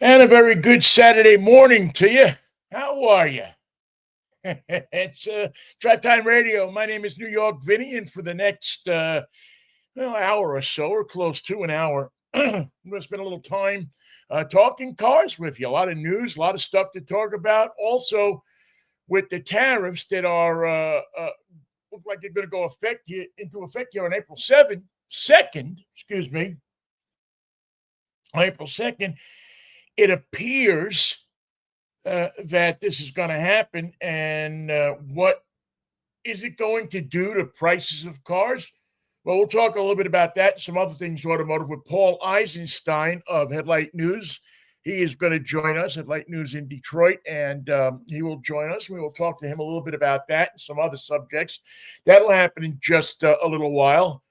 And a very good Saturday morning to you. How are you? It's Drive Time Radio. My name is New York Vinnie, and for the next hour or so, or close to an hour, I'm going to spend a little time talking cars with you. A lot of news, a lot of stuff to talk about. Also, with the tariffs that are look like they're going to go into effect here on April 2nd, excuse me, April 2nd. It appears that this is going to happen, and what is it going to do to prices of cars? Well, we'll talk a little bit about that and some other things automotive with Paul Eisenstein of Headlight News. He is going to join us, Headlight News in Detroit, and he will join us. We will talk to him a little bit about that and some other subjects. That'll happen in just a little while.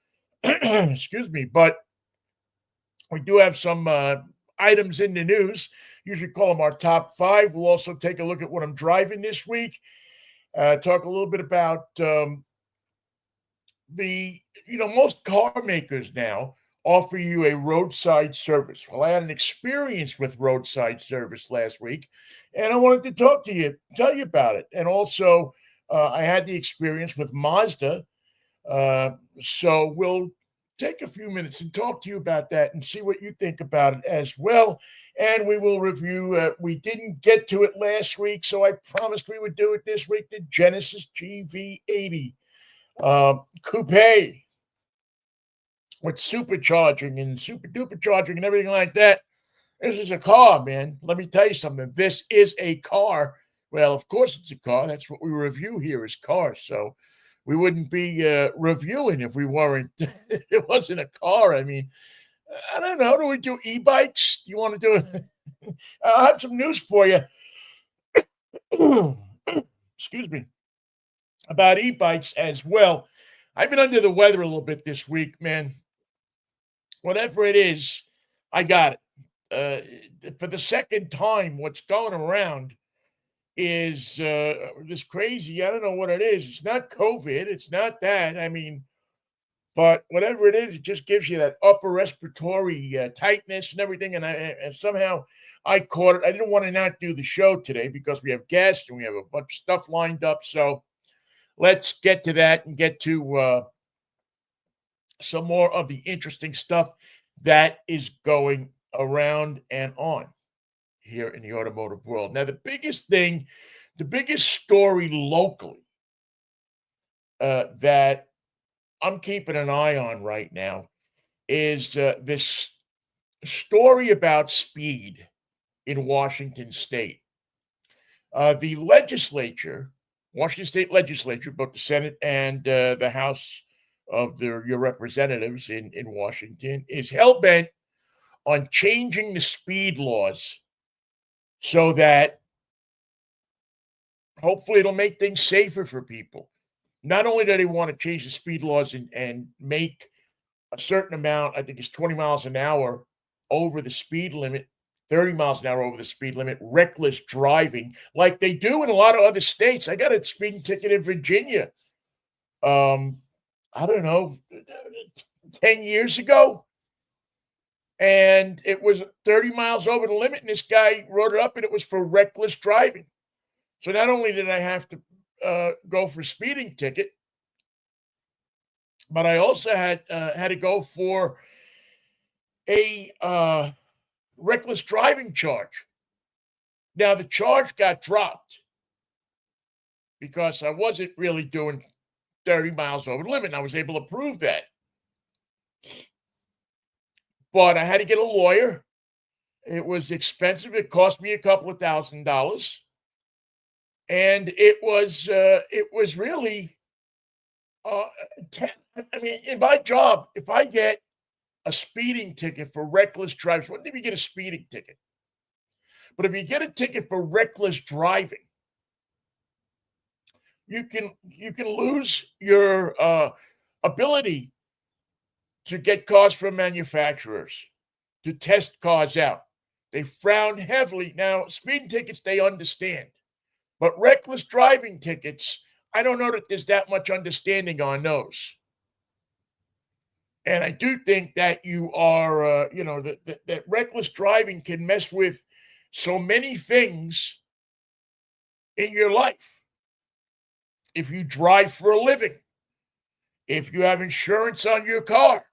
Excuse me. But we do have some items in the news. Usually call them our top five. We'll also take a look at what I'm driving this week. Talk a little bit about most car makers now offer you a roadside service. Well, I had an experience with roadside service last week, and I wanted to tell you about it. And also, I had the experience with Mazda. So we'll take a few minutes and talk to you about that and see what you think about it as well. And we will review. We didn't get to it last week, so I promised we would do it this week. The Genesis GV80 coupe with supercharging and super duper charging and everything like that. This is a car, man. Let me tell you something. This is a car. Well, of course it's a car. That's what we review here is cars. So we wouldn't be reviewing if we weren't. If it wasn't a car. I mean, I don't know. Do we do e-bikes? Do you want to do it? I have some news for you. Excuse me. About e-bikes as well. I've been under the weather a little bit this week, man. Whatever it is, I got it. For the second time, what's going around is this crazy. I don't know what it is. It's not COVID. It's not that. I mean, but whatever it is, it just gives you that upper respiratory tightness and everything. And somehow I caught it. I didn't want to not do the show today because we have guests and we have a bunch of stuff lined up. So let's get to that and get to some more of the interesting stuff that is going around and on here in the automotive world. Now, the biggest story locally that I'm keeping an eye on right now is this story about speed in Washington state. The legislature, Washington state legislature, both the Senate and the House of your representatives in Washington, is hell bent on changing the speed laws so that hopefully it'll make things safer for people. Not only do they want to change the speed laws and make a certain amount, I think it's 20 miles an hour over the speed limit, 30 miles an hour over the speed limit, reckless driving, like they do in a lot of other states. I got a speeding ticket in Virginia. I don't know, 10 years ago. And it was 30 miles over the limit, and this guy wrote it up, and it was for reckless driving. So not only did I have to go for a speeding ticket, but I also had to go for a reckless driving charge. Now the charge got dropped because I wasn't really doing 30 miles over the limit. And I was able to prove that. But I had to get a lawyer. It was expensive. It cost me a couple of $1,000. And it was really I mean, in my job, if I get a speeding ticket for reckless driving, what if you get a speeding ticket? But if you get a ticket for reckless driving, you can lose your ability to get cars from manufacturers to test cars out. They frown heavily. Now, speeding tickets they understand, but reckless driving tickets, I don't know that there's that much understanding on those. And I do think that you are, that reckless driving can mess with so many things in your life. If you drive for a living, if you have insurance on your car,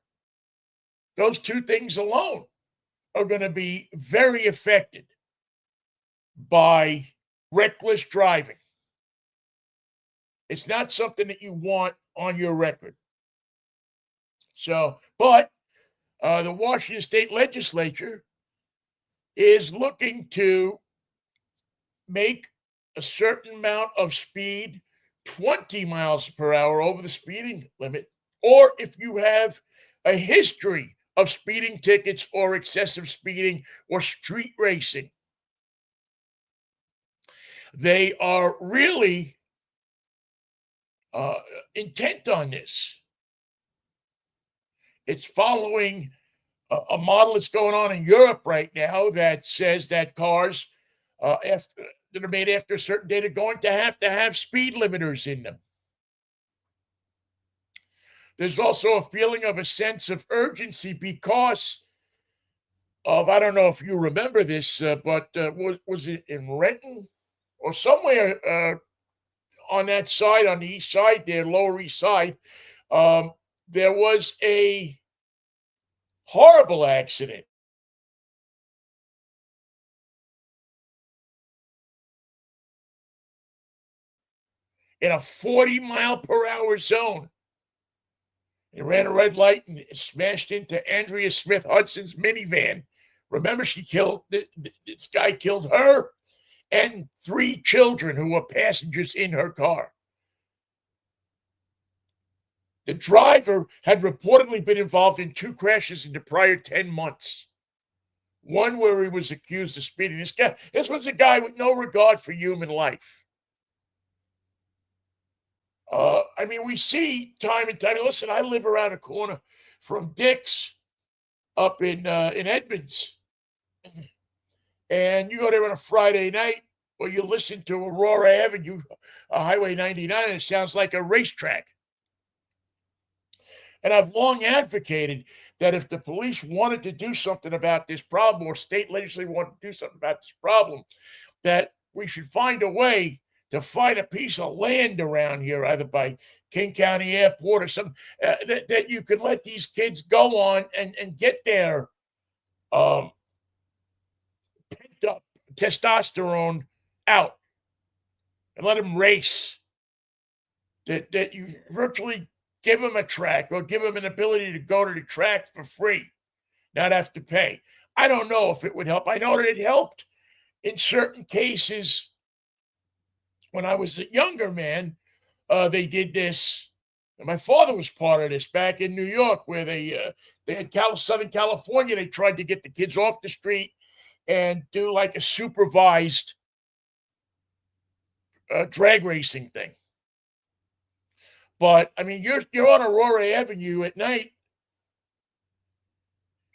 those two things alone are going to be very affected by reckless driving. It's not something that you want on your record. So, but the Washington State Legislature is looking to make a certain amount of speed 20 miles per hour over the speeding limit, or if you have a history of speeding tickets or excessive speeding or street racing. They are really intent on this. It's following a model that's going on in Europe right now that says that cars that are made after a certain date are going to have speed limiters in them. There's also a feeling of a sense of urgency because of, I don't know if you remember this, but was it in Renton or somewhere on that side, on the east side there, Lower East Side, there was a horrible accident. In a 40-mile-per-hour zone. It ran a red light and it smashed into Andrea Smith Hudson's minivan. Remember, this guy killed her and 3 children who were passengers in her car. The driver had reportedly been involved in 2 crashes in the prior 10 months. One where he was accused of speeding. This was a guy with no regard for human life. We see time and time. Listen, I live around a corner from Dick's up in Edmonds, and you go there on a Friday night, or you listen to Aurora Avenue, Highway 99, and it sounds like a racetrack. And I've long advocated that if the police wanted to do something about this problem, or state legislature wanted to do something about this problem, that we should find a way to find a piece of land around here, either by King County Airport or something, that you could let these kids go on and get their pent up testosterone out and let them race. That you virtually give them a track or give them an ability to go to the track for free, not have to pay. I don't know if it would help. I know that it helped in certain cases. When I was a younger man, they did this. And my father was part of this back in New York, where they had Southern California. They tried to get the kids off the street and do like a supervised drag racing thing. But you're on Aurora Avenue at night,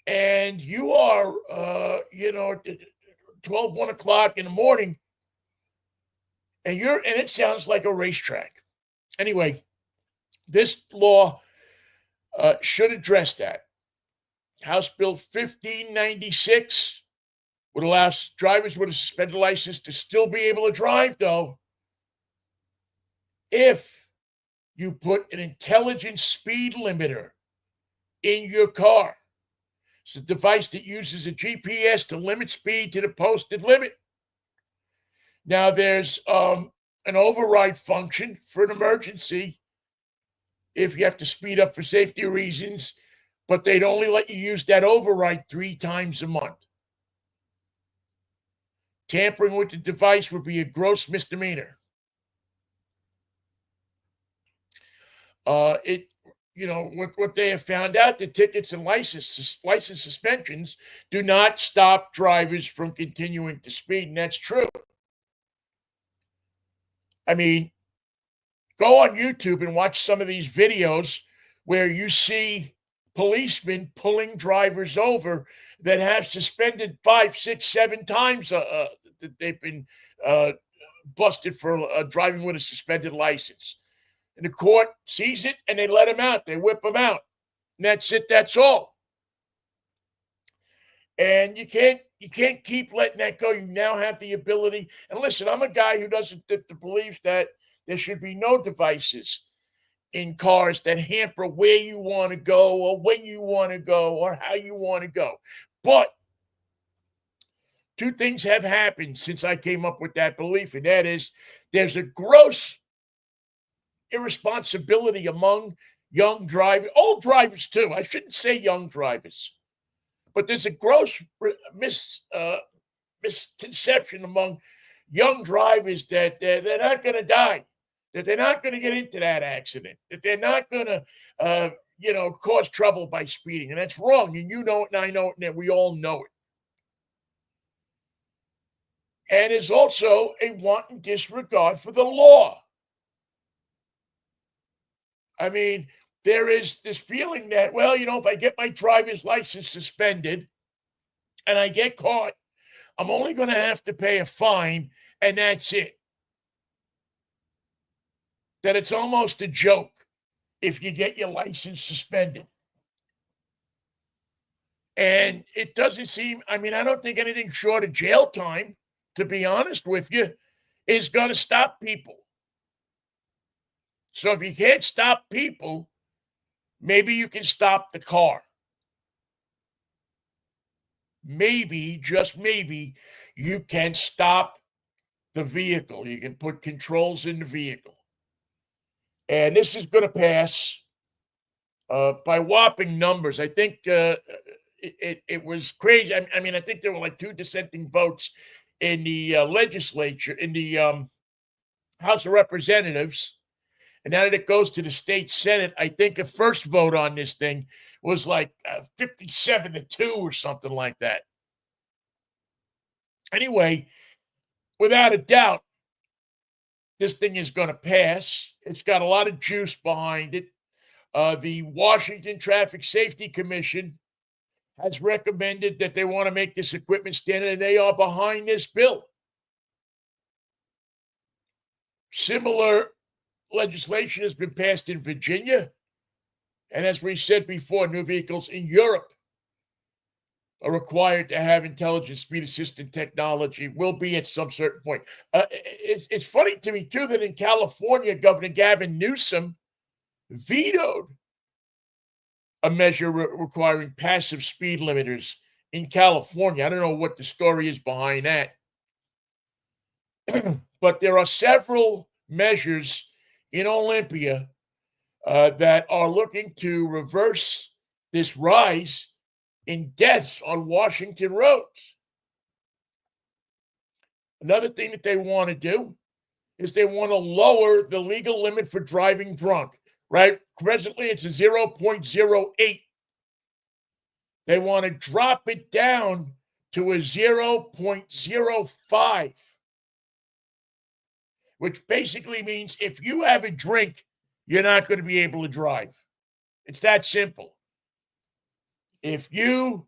and you are 12, 1 o'clock in the morning. And it sounds like a racetrack. Anyway, this law should address that. House Bill 1596 would allow drivers with a suspended license to still be able to drive, though, if you put an intelligent speed limiter in your car. It's a device that uses a GPS to limit speed to the posted limit. Now, there's an override function for an emergency if you have to speed up for safety reasons, but they'd only let you use that override 3 times a month. Tampering with the device would be a gross misdemeanor. What they have found out, the tickets and license suspensions do not stop drivers from continuing to speed, and that's true. Go on YouTube and watch some of these videos where you see policemen pulling drivers over that have suspended 5, 6, 7 times that they've been busted for driving with a suspended license. And the court sees it and they let them out. They whip them out. And that's it, that's all. And you can't keep letting that go. You now have the ability. And listen, I'm a guy who doesn't that believes that there should be no devices in cars that hamper where you want to go or when you want to go or how you want to go. But two things have happened since I came up with that belief, and that is there's a gross irresponsibility among young drivers, old drivers too. I shouldn't say young drivers, but there's a gross misconception among young drivers that they're not going to die, that they're not going to get into that accident, that they're not going to, cause trouble by speeding. And that's wrong. And you know it, and I know it, and we all know it. And there's also a wanton disregard for the law. I mean, there is this feeling that, well, if I get my driver's license suspended and I get caught, I'm only going to have to pay a fine, and that's it. That it's almost a joke if you get your license suspended. And it doesn't seem, I don't think anything short of jail time, to be honest with you, is going to stop people. So if you can't stop people, maybe you can stop the car. Maybe, just maybe, you can stop the vehicle. You can put controls in the vehicle. And this is going to pass by whopping numbers. I think it was crazy. I think there were like two dissenting votes in the legislature, in the House of Representatives. And now that it goes to the state Senate, I think the first vote on this thing was like 57-2 or something like that. Anyway, without a doubt, this thing is going to pass. It's got a lot of juice behind it. The Washington Traffic Safety Commission has recommended that they want to make this equipment standard, and they are behind this bill. Similar legislation has been passed in Virginia. And as we said before, new vehicles in Europe are required to have intelligent speed assistant technology, will be at some certain point. It's funny to me, too, that in California, Governor Gavin Newsom vetoed a measure requiring passive speed limiters in California. I don't know what the story is behind that. But there are several measures in Olympia that are looking to reverse this rise in deaths on Washington roads. Another thing that they want to do is they want to lower the legal limit for driving drunk, right? Presently, it's a 0.08. They want to drop it down to a 0.05, which basically means if you have a drink, you're not going to be able to drive. It's that simple. If you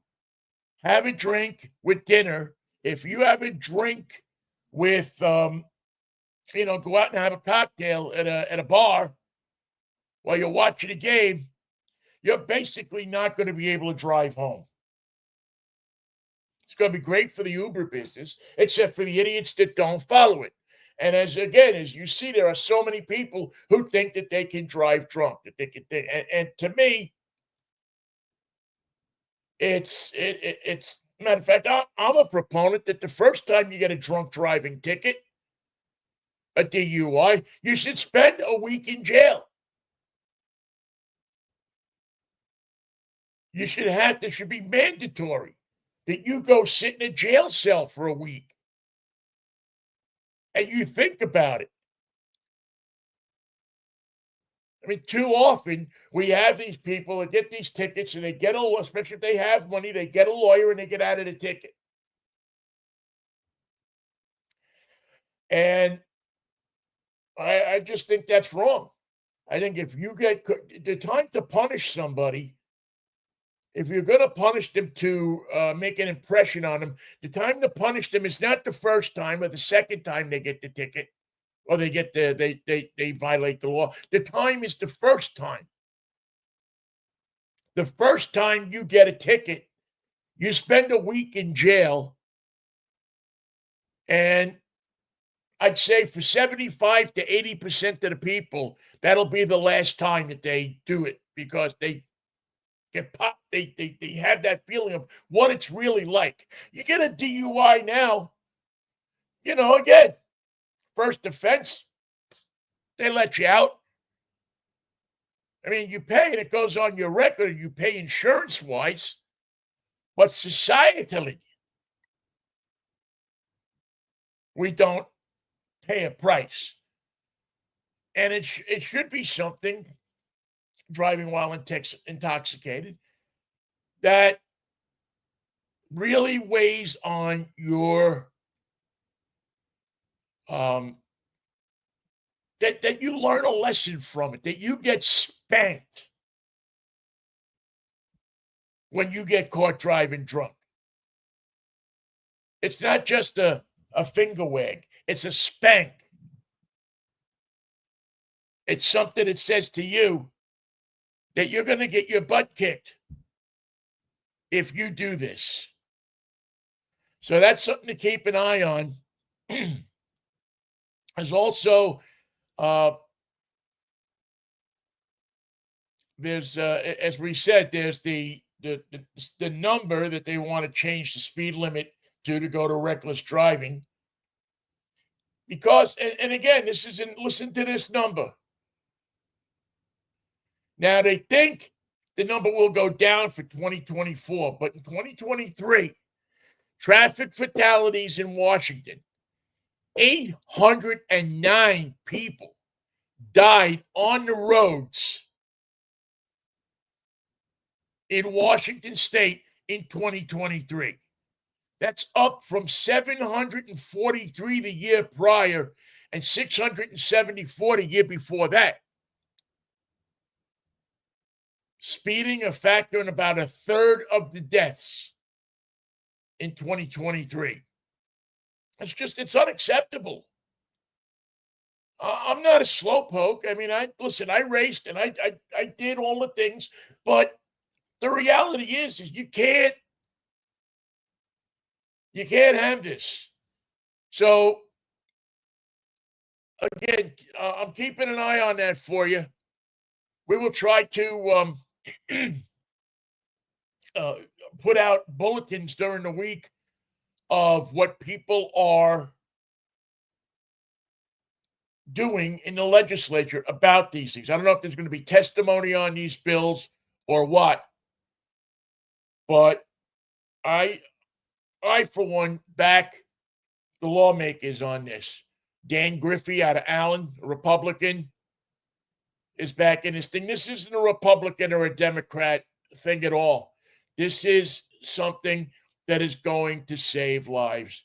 have a drink with dinner, if you have a drink with, go out and have a cocktail at a bar while you're watching a game, you're basically not going to be able to drive home. It's going to be great for the Uber business, except for the idiots that don't follow it. And as you see, there are so many people who think that they can drive drunk, that they can. And to me, it's matter of fact, I'm a proponent that the first time you get a drunk driving ticket, a DUI, you should spend a week in jail. This should be mandatory that you go sit in a jail cell for a week and you think about it. Too often we have these people that get these tickets and they get especially if they have money, they get a lawyer and they get out of the ticket. And I just think that's wrong. I think if you get the time to punish somebody, if you're going to punish them to make an impression on them, the time to punish them is not the first time or the second time they get the ticket or they violate the law. The time is the first time. The first time you get a ticket, you spend a week in jail, and I'd say for 75 to 80% of the people, that'll be the last time that they do it because they get popped. They have that feeling of what it's really like. You get a DUI now, again, first offense, they let you out. I mean, you pay and it goes on your record, you pay insurance wise, but societally, we don't pay a price. And it should be something, driving while intoxicated, that really weighs on your um that you learn a lesson from it, that you get spanked when you get caught driving drunk. It's not just a finger wag, it's a spank. It's something that says to you that you're going to get your butt kicked if you do this. So that's something to keep an eye on. There's also uh, there's as we said, there's the number that they want to change the speed limit to go to reckless driving. Because and again, this isn't listen to this number. Now they think the number will go down for 2024, but in 2023, traffic fatalities in Washington, 809 people died on the roads in Washington state in 2023. That's up from 743 the year prior and 674 the year before that. Speeding a factor in about a third of the deaths in 2023. It's unacceptable. I'm not a slowpoke. I mean, I raced and I did all the things, but the reality is you can't have this. So again, I'm keeping an eye on that for you. We will try to put out bulletins during the week of what people are doing in the legislature about these things. I don't know if there's going to be testimony on these bills or what, but I for one back the lawmakers on this. Dan Griffey out of Allen, a Republican, is back in this thing. This isn't a Republican or a Democrat thing at all. This is something that is going to save lives.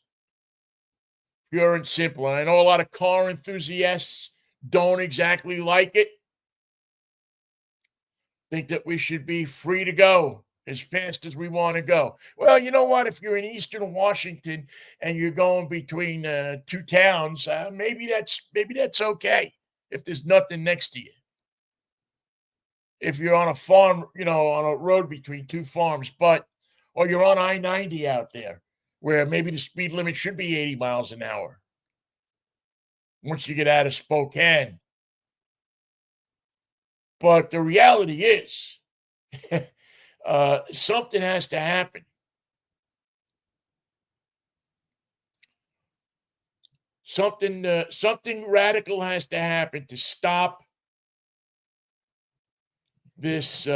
Pure and simple. And I know a lot of car enthusiasts don't exactly like it. Think that we should be free to go as fast as we want to go. Well, you know what? If you're in Eastern Washington and you're going between two towns, maybe that's okay if there's nothing next to you. If you're on a farm, on a road between two farms, or you're on I-90 out there, where maybe the speed limit should be 80 miles an hour once you get out of Spokane. But the reality is, something has to happen. Something radical has to happen to stop this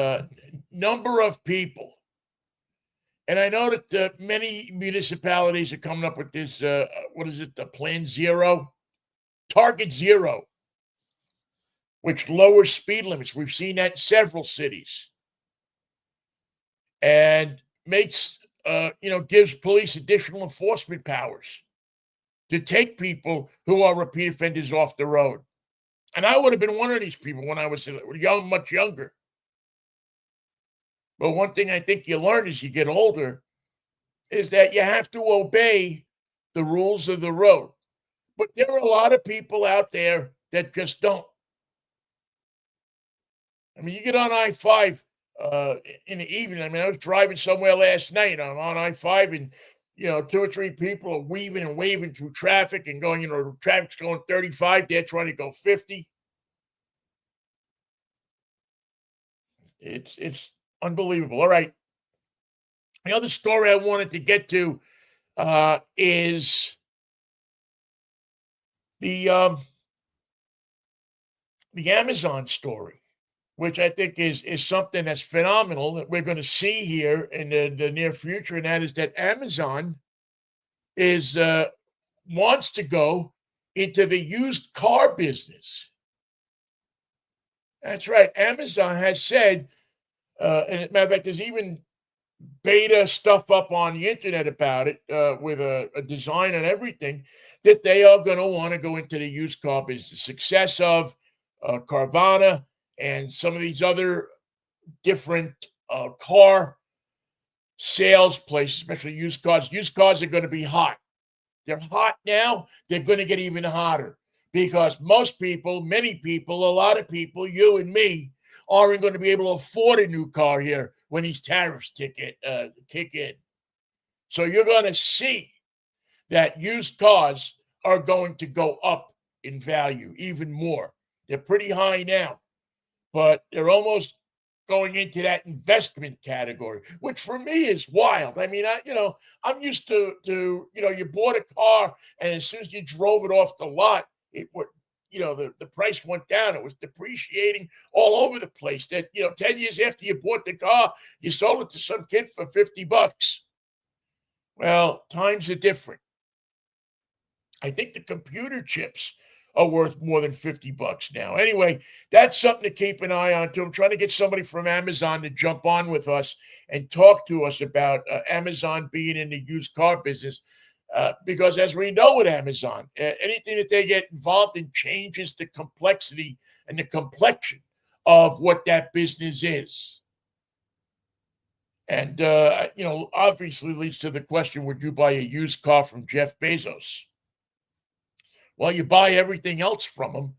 number of people. And I know that many municipalities are coming up with this, what is it, the Plan Zero? Target Zero, which lowers speed limits. We've seen that in several cities. And makes, gives police additional enforcement powers to take people who are repeat offenders off the road. And I would have been one of these people when I was young, much younger. But one thing I think you learn as you get older is that you have to obey the rules of the road. But there are a lot of people out there that just don't. I mean, you get on I-5 in the evening. I mean, I was driving somewhere last night. I'm on I-5 and, 2 or 3 people are weaving and waving through traffic and going, traffic's going 35. They're trying to go 50. It's unbelievable. All right. The other story I wanted to get to is the Amazon story, which I think is something that's phenomenal that we're going to see here in the near future, and that is that Amazon is wants to go into the used car business. That's right. Amazon has said, and as a matter of fact, there's even beta stuff up on the internet about it with a design and everything, that they are going to want to go into the used car business. The success of Carvana and some of these other different car sales places, especially used cars. Used cars are going to be hot. They're hot now. They're going to get even hotter because most people, many people, a lot of people, you and me, aren't going to be able to afford a new car here when these tariffs kick in. So you're going to see that used cars are going to go up in value even more. They're pretty high now, but they're almost going into that investment category, which for me is wild. I mean, I'm used to you bought a car and as soon as you drove it off the lot, it would, the price went down. It was depreciating all over the place. That, 10 years after you bought the car, you sold it to some kid for $50. Well, times are different. I think the computer chips are worth more than $50 now. Anyway, that's something to keep an eye on too. I'm trying to get somebody from Amazon to jump on with us and talk to us about Amazon being in the used car business. Because as we know with Amazon, anything that they get involved in changes the complexity and the complexion of what that business is. And, obviously leads to the question, would you buy a used car from Jeff Bezos? Well, you buy everything else from them.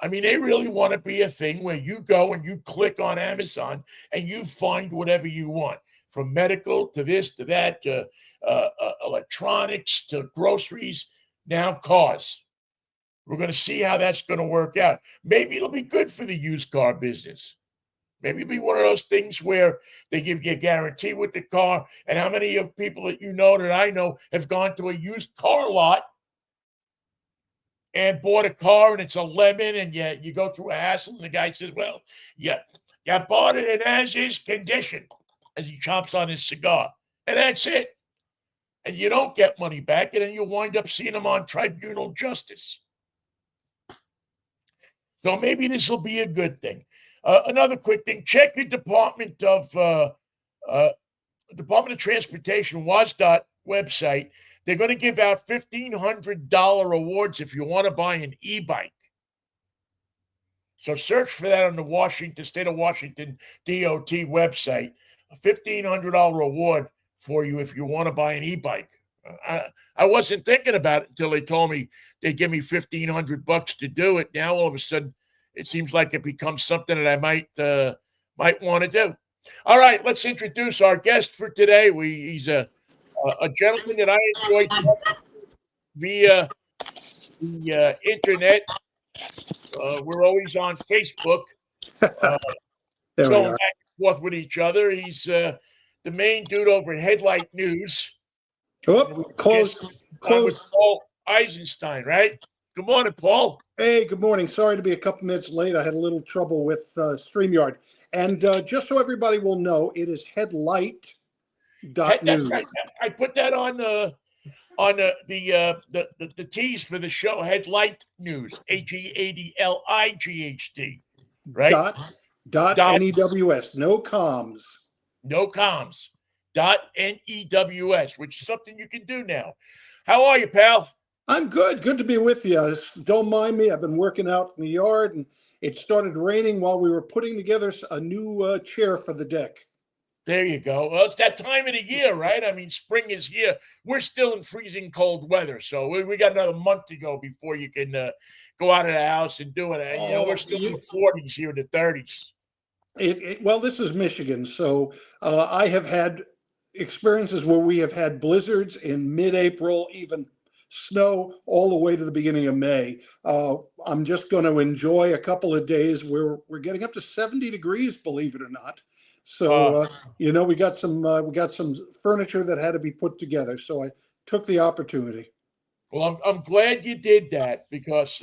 I mean, they really want to be a thing where you go and you click on Amazon and you find whatever you want, from medical to this to that to electronics to groceries, now cars. We're going to see how that's going to work out. Maybe it'll be good for the used car business. Maybe it'll be one of those things where they give you a guarantee with the car. And how many of people that that I know have gone to a used car lot and bought a car and it's a lemon and you go through a hassle and the guy says, well, you bought it in as is condition, as he chops on his cigar. And that's it. And you don't get money back, and then you wind up seeing them on tribunal justice. So maybe this will be a good thing. Another quick thing, check your Department of Transportation, WASDOT website. They're going to give out $1,500 awards if you want to buy an e-bike. So search for that on the State of Washington DOT website. A $1,500 award for you if you want to buy an e-bike. I wasn't thinking about it until they told me they'd give me $1,500 to do it. Now all of a sudden, it seems like it becomes something that I might want to do. All right, let's introduce our guest for today. He's a gentleman that I enjoy via the internet. We're always on Facebook, going back and forth with each other. He's the main dude over at Headlight News. Oh, close. With Paul Eisenstein, right? Good morning, Paul. Hey, good morning. Sorry to be a couple minutes late. I had a little trouble with StreamYard. And just so everybody will know, it is headlight.news. Right. I put that on the tease for the show, Headlight News, HEADLIGHT, right? Dot NEWS, no comms. No comms. .NEWS, which is something you can do now. How are you, pal? I'm good. Good to be with you. Don't mind me. I've been working out in the yard, and it started raining while we were putting together a new chair for the deck. There you go. Well, it's that time of the year, right? I mean, spring is here. We're still in freezing cold weather, so we got another month to go before you can go out of the house and do it. We're still in the 40s here in the 30s. Well, this is Michigan, so I have had experiences where we have had blizzards in mid-April, even snow all the way to the beginning of May. I'm just going to enjoy a couple of days where we're getting up to 70 degrees, believe it or not. So we got some furniture that had to be put together. So I took the opportunity. Well, I'm glad you did that because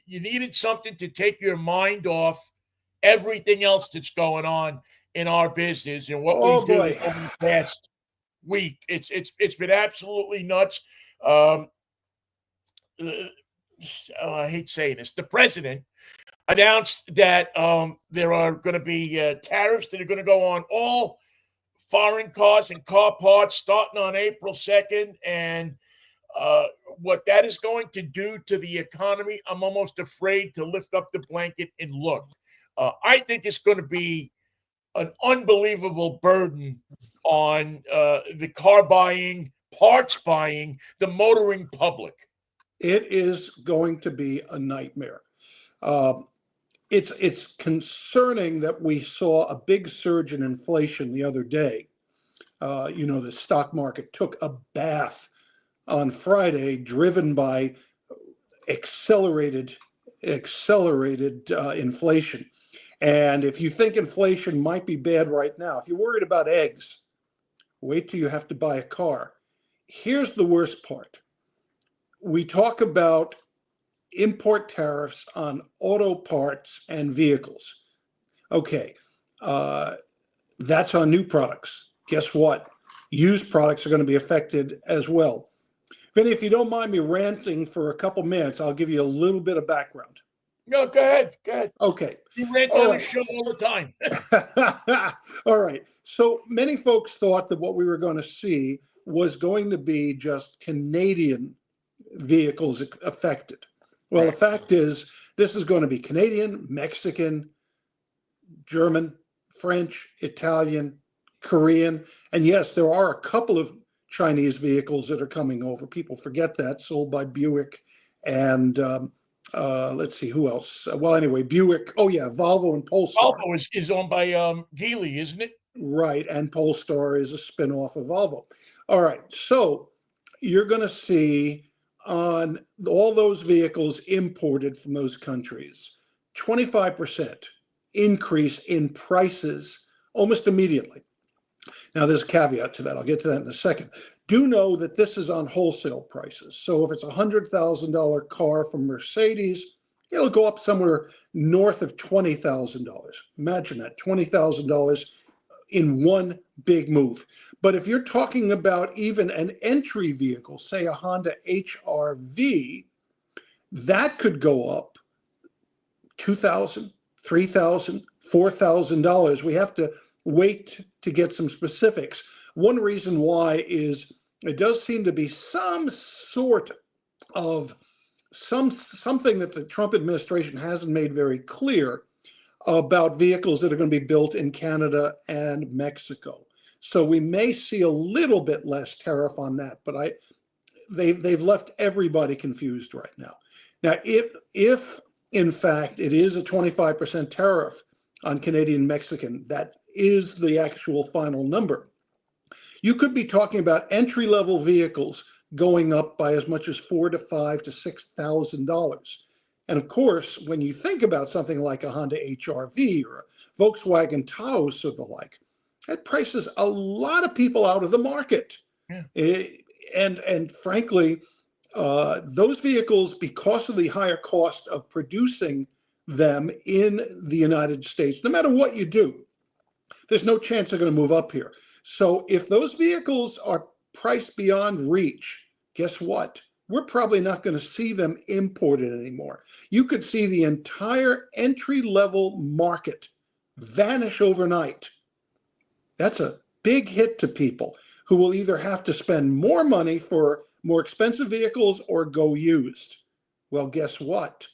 you needed something to take your mind off everything else that's going on in our business and what we Oh do boy. over the past week. It's been absolutely nuts. Um, I hate saying this. The president announced that there are going to be tariffs that are going to go on all foreign cars and car parts starting on April 2nd. And uh, what that is going to do to the economy, I'm almost afraid to lift up the blanket and look. I think it's going to be an unbelievable burden on the car buying, parts buying, the motoring public. It is going to be a nightmare. Um, it's concerning that we saw a big surge in inflation the other day. The stock market took a bath on Friday, driven by accelerated inflation. And if you think inflation might be bad right now, if you're worried about eggs, wait till you have to buy a car. Here's the worst part. We talk about import tariffs on auto parts and vehicles. Okay, that's on new products. Guess what? Used products are going to be affected as well. Vinny, if you don't mind me ranting for a couple minutes, I'll give you a little bit of background. No, go ahead. Go ahead. Okay. You rant All on the right. show all the time. All right. So many folks thought that what we were going to see was going to be just Canadian vehicles affected. Well, Right. the fact is, this is going to be Canadian, Mexican, German, French, Italian, Korean. And yes, there are a couple of Chinese vehicles that are coming over. People forget that, sold by Buick and let's see who else. Well, anyway, Buick. Oh yeah, Volvo and Polestar. Volvo is owned by Geely, isn't it? Right, and Polestar is a spin-off of Volvo. All right, so you're going to see on all those vehicles imported from those countries, 25% increase in prices almost immediately. Now, there's a caveat to that. I'll get to that in a second. Do know that this is on wholesale prices. So if it's a $100,000 car from Mercedes, it'll go up somewhere north of $20,000. Imagine that, $20,000 in one big move. But if you're talking about even an entry vehicle, say a Honda HR-V, that could go up $2,000, $3,000, $4,000. We have to wait to get some specifics. One reason why is it does seem to be some sort of something that the Trump administration hasn't made very clear about vehicles that are going to be built in Canada and Mexico. So we may see a little bit less tariff on that, but they've left everybody confused right now. Now, if in fact it is a 25% tariff on Canadian Mexican, that is the actual final number. You could be talking about entry-level vehicles going up by as much as $4,000 to $5,000 to $6,000. And of course, when you think about something like a Honda HR-V or a Volkswagen Taos or the like, that prices a lot of people out of the market. Yeah. And frankly, those vehicles, because of the higher cost of producing them in the United States, no matter what you do, there's no chance they're going to move up here. So if those vehicles are priced beyond reach, guess what? We're probably not going to see them imported anymore. You could see the entire entry-level market vanish overnight. That's a big hit to people who will either have to spend more money for more expensive vehicles or go used. Well, guess what?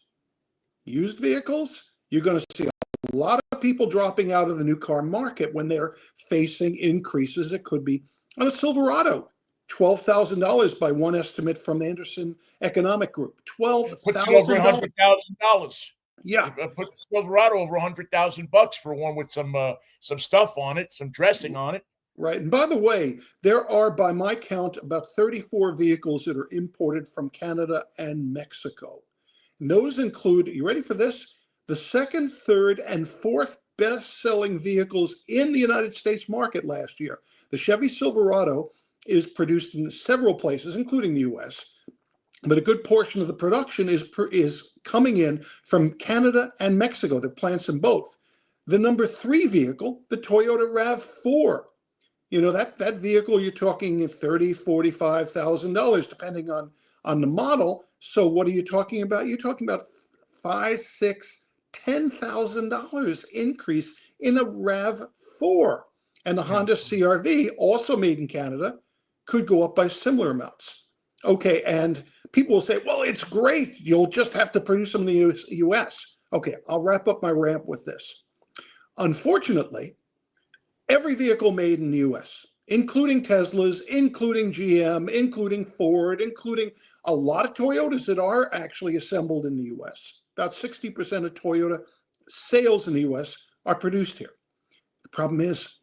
Used vehicles, you're going to see a lot of people dropping out of the new car market when they're facing increases that could be on a Silverado. $12,000 by one estimate from the Anderson Economic Group. Puts it over $12,000. $100,000. Yeah. Put the Silverado over $100,000 for one with some stuff on it, some dressing on it. Right. And by the way, there are, by my count, about 34 vehicles that are imported from Canada and Mexico. And those include, you ready for this? The second, third, and fourth best-selling vehicles in the United States market last year. The Chevy Silverado is produced in several places, including the U.S., but a good portion of the production is coming in from Canada and Mexico. There are plants in both. The number 3 vehicle, the Toyota RAV4. You know, that vehicle, you're talking $30,000, $45,000, depending on the model. So what are you talking about? You're talking about $5,000, $6,000, $10,000 increase in a RAV4. And the Honda CRV, also made in Canada, could go up by similar amounts. Okay, and people will say, well, it's great. You'll just have to produce them in the US. Okay, I'll wrap up my rant with this. Unfortunately, every vehicle made in the US, including Teslas, including GM, including Ford, including a lot of Toyotas that are actually assembled in the US. About 60% of Toyota sales in the US are produced here. The problem is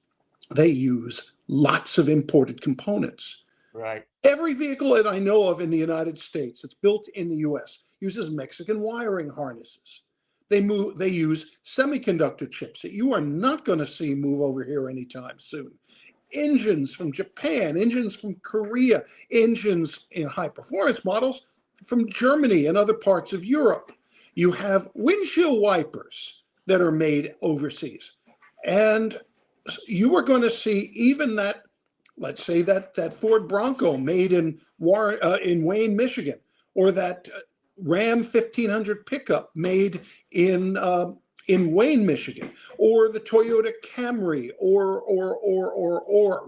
they use lots of imported components. Right. Every vehicle that I know of in the United States that's built in the US uses Mexican wiring harnesses. They use semiconductor chips that you are not going to see move over here anytime soon. Engines from Japan, engines from Korea, engines in high performance models from Germany and other parts of Europe. You have windshield wipers that are made overseas. And you are going to see even that, let's say that Ford Bronco made in Wayne, Michigan, or that Ram 1500 pickup made in Wayne, Michigan, or the Toyota Camry, or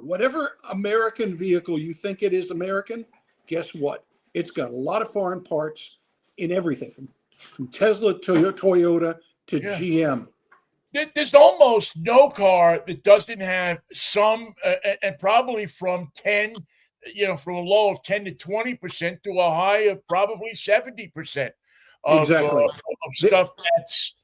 whatever American vehicle you think it is American. Guess what? It's got a lot of foreign parts in everything, from Tesla to Toyota to GM. There's almost no car that doesn't have some, and probably from 10, from a low of 10 to 20% to a high of probably 70% of stuff that's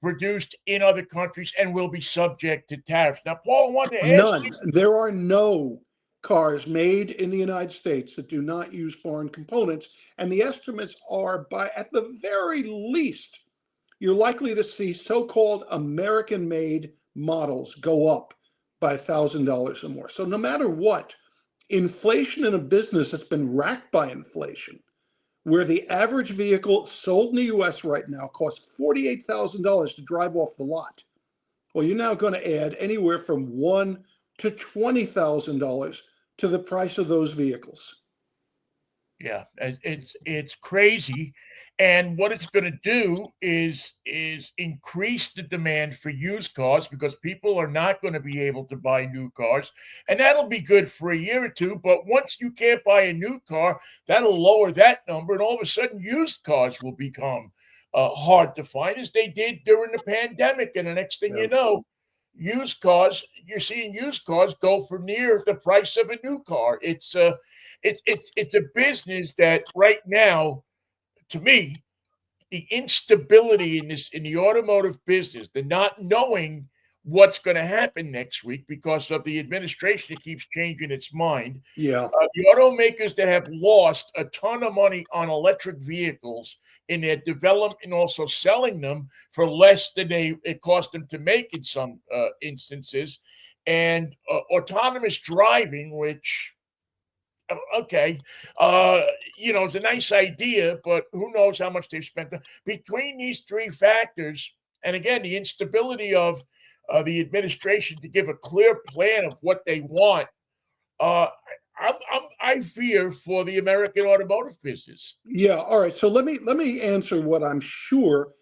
produced in other countries and will be subject to tariffs. Now, Paul, I wanted to ask you. There are no cars made in the United States that do not use foreign components, and the estimates are, by at the very least, you're likely to see so-called American-made models go up by $1,000 or more. So no matter what, inflation in a business that's been racked by inflation, where the average vehicle sold in the US right now costs $48,000 to drive off the lot, well, you're now going to add anywhere from $1,000 to $20,000 to the price of those vehicles. Yeah, it's crazy, and what it's going to do is increase the demand for used cars because people are not going to be able to buy new cars, and that'll be good for a year or two. But once you can't buy a new car, that'll lower that number, and all of a sudden, used cars will become hard to find, as they did during the pandemic. And the next thing you know, you're seeing used cars go for near the price of a new car. It's a business that right now, to me, the instability in the automotive business, the not knowing what's going to happen next week because of the administration that keeps changing its mind. Yeah. The automakers that have lost a ton of money on electric vehicles in their development and also selling them for less than it cost them to make in some instances, and autonomous driving, which okay, it's a nice idea, but who knows how much they've spent between these three factors. And again, the instability of the administration to give a clear plan of what they want. I fear for the American automotive business. Yeah. All right. So let me answer what I'm sure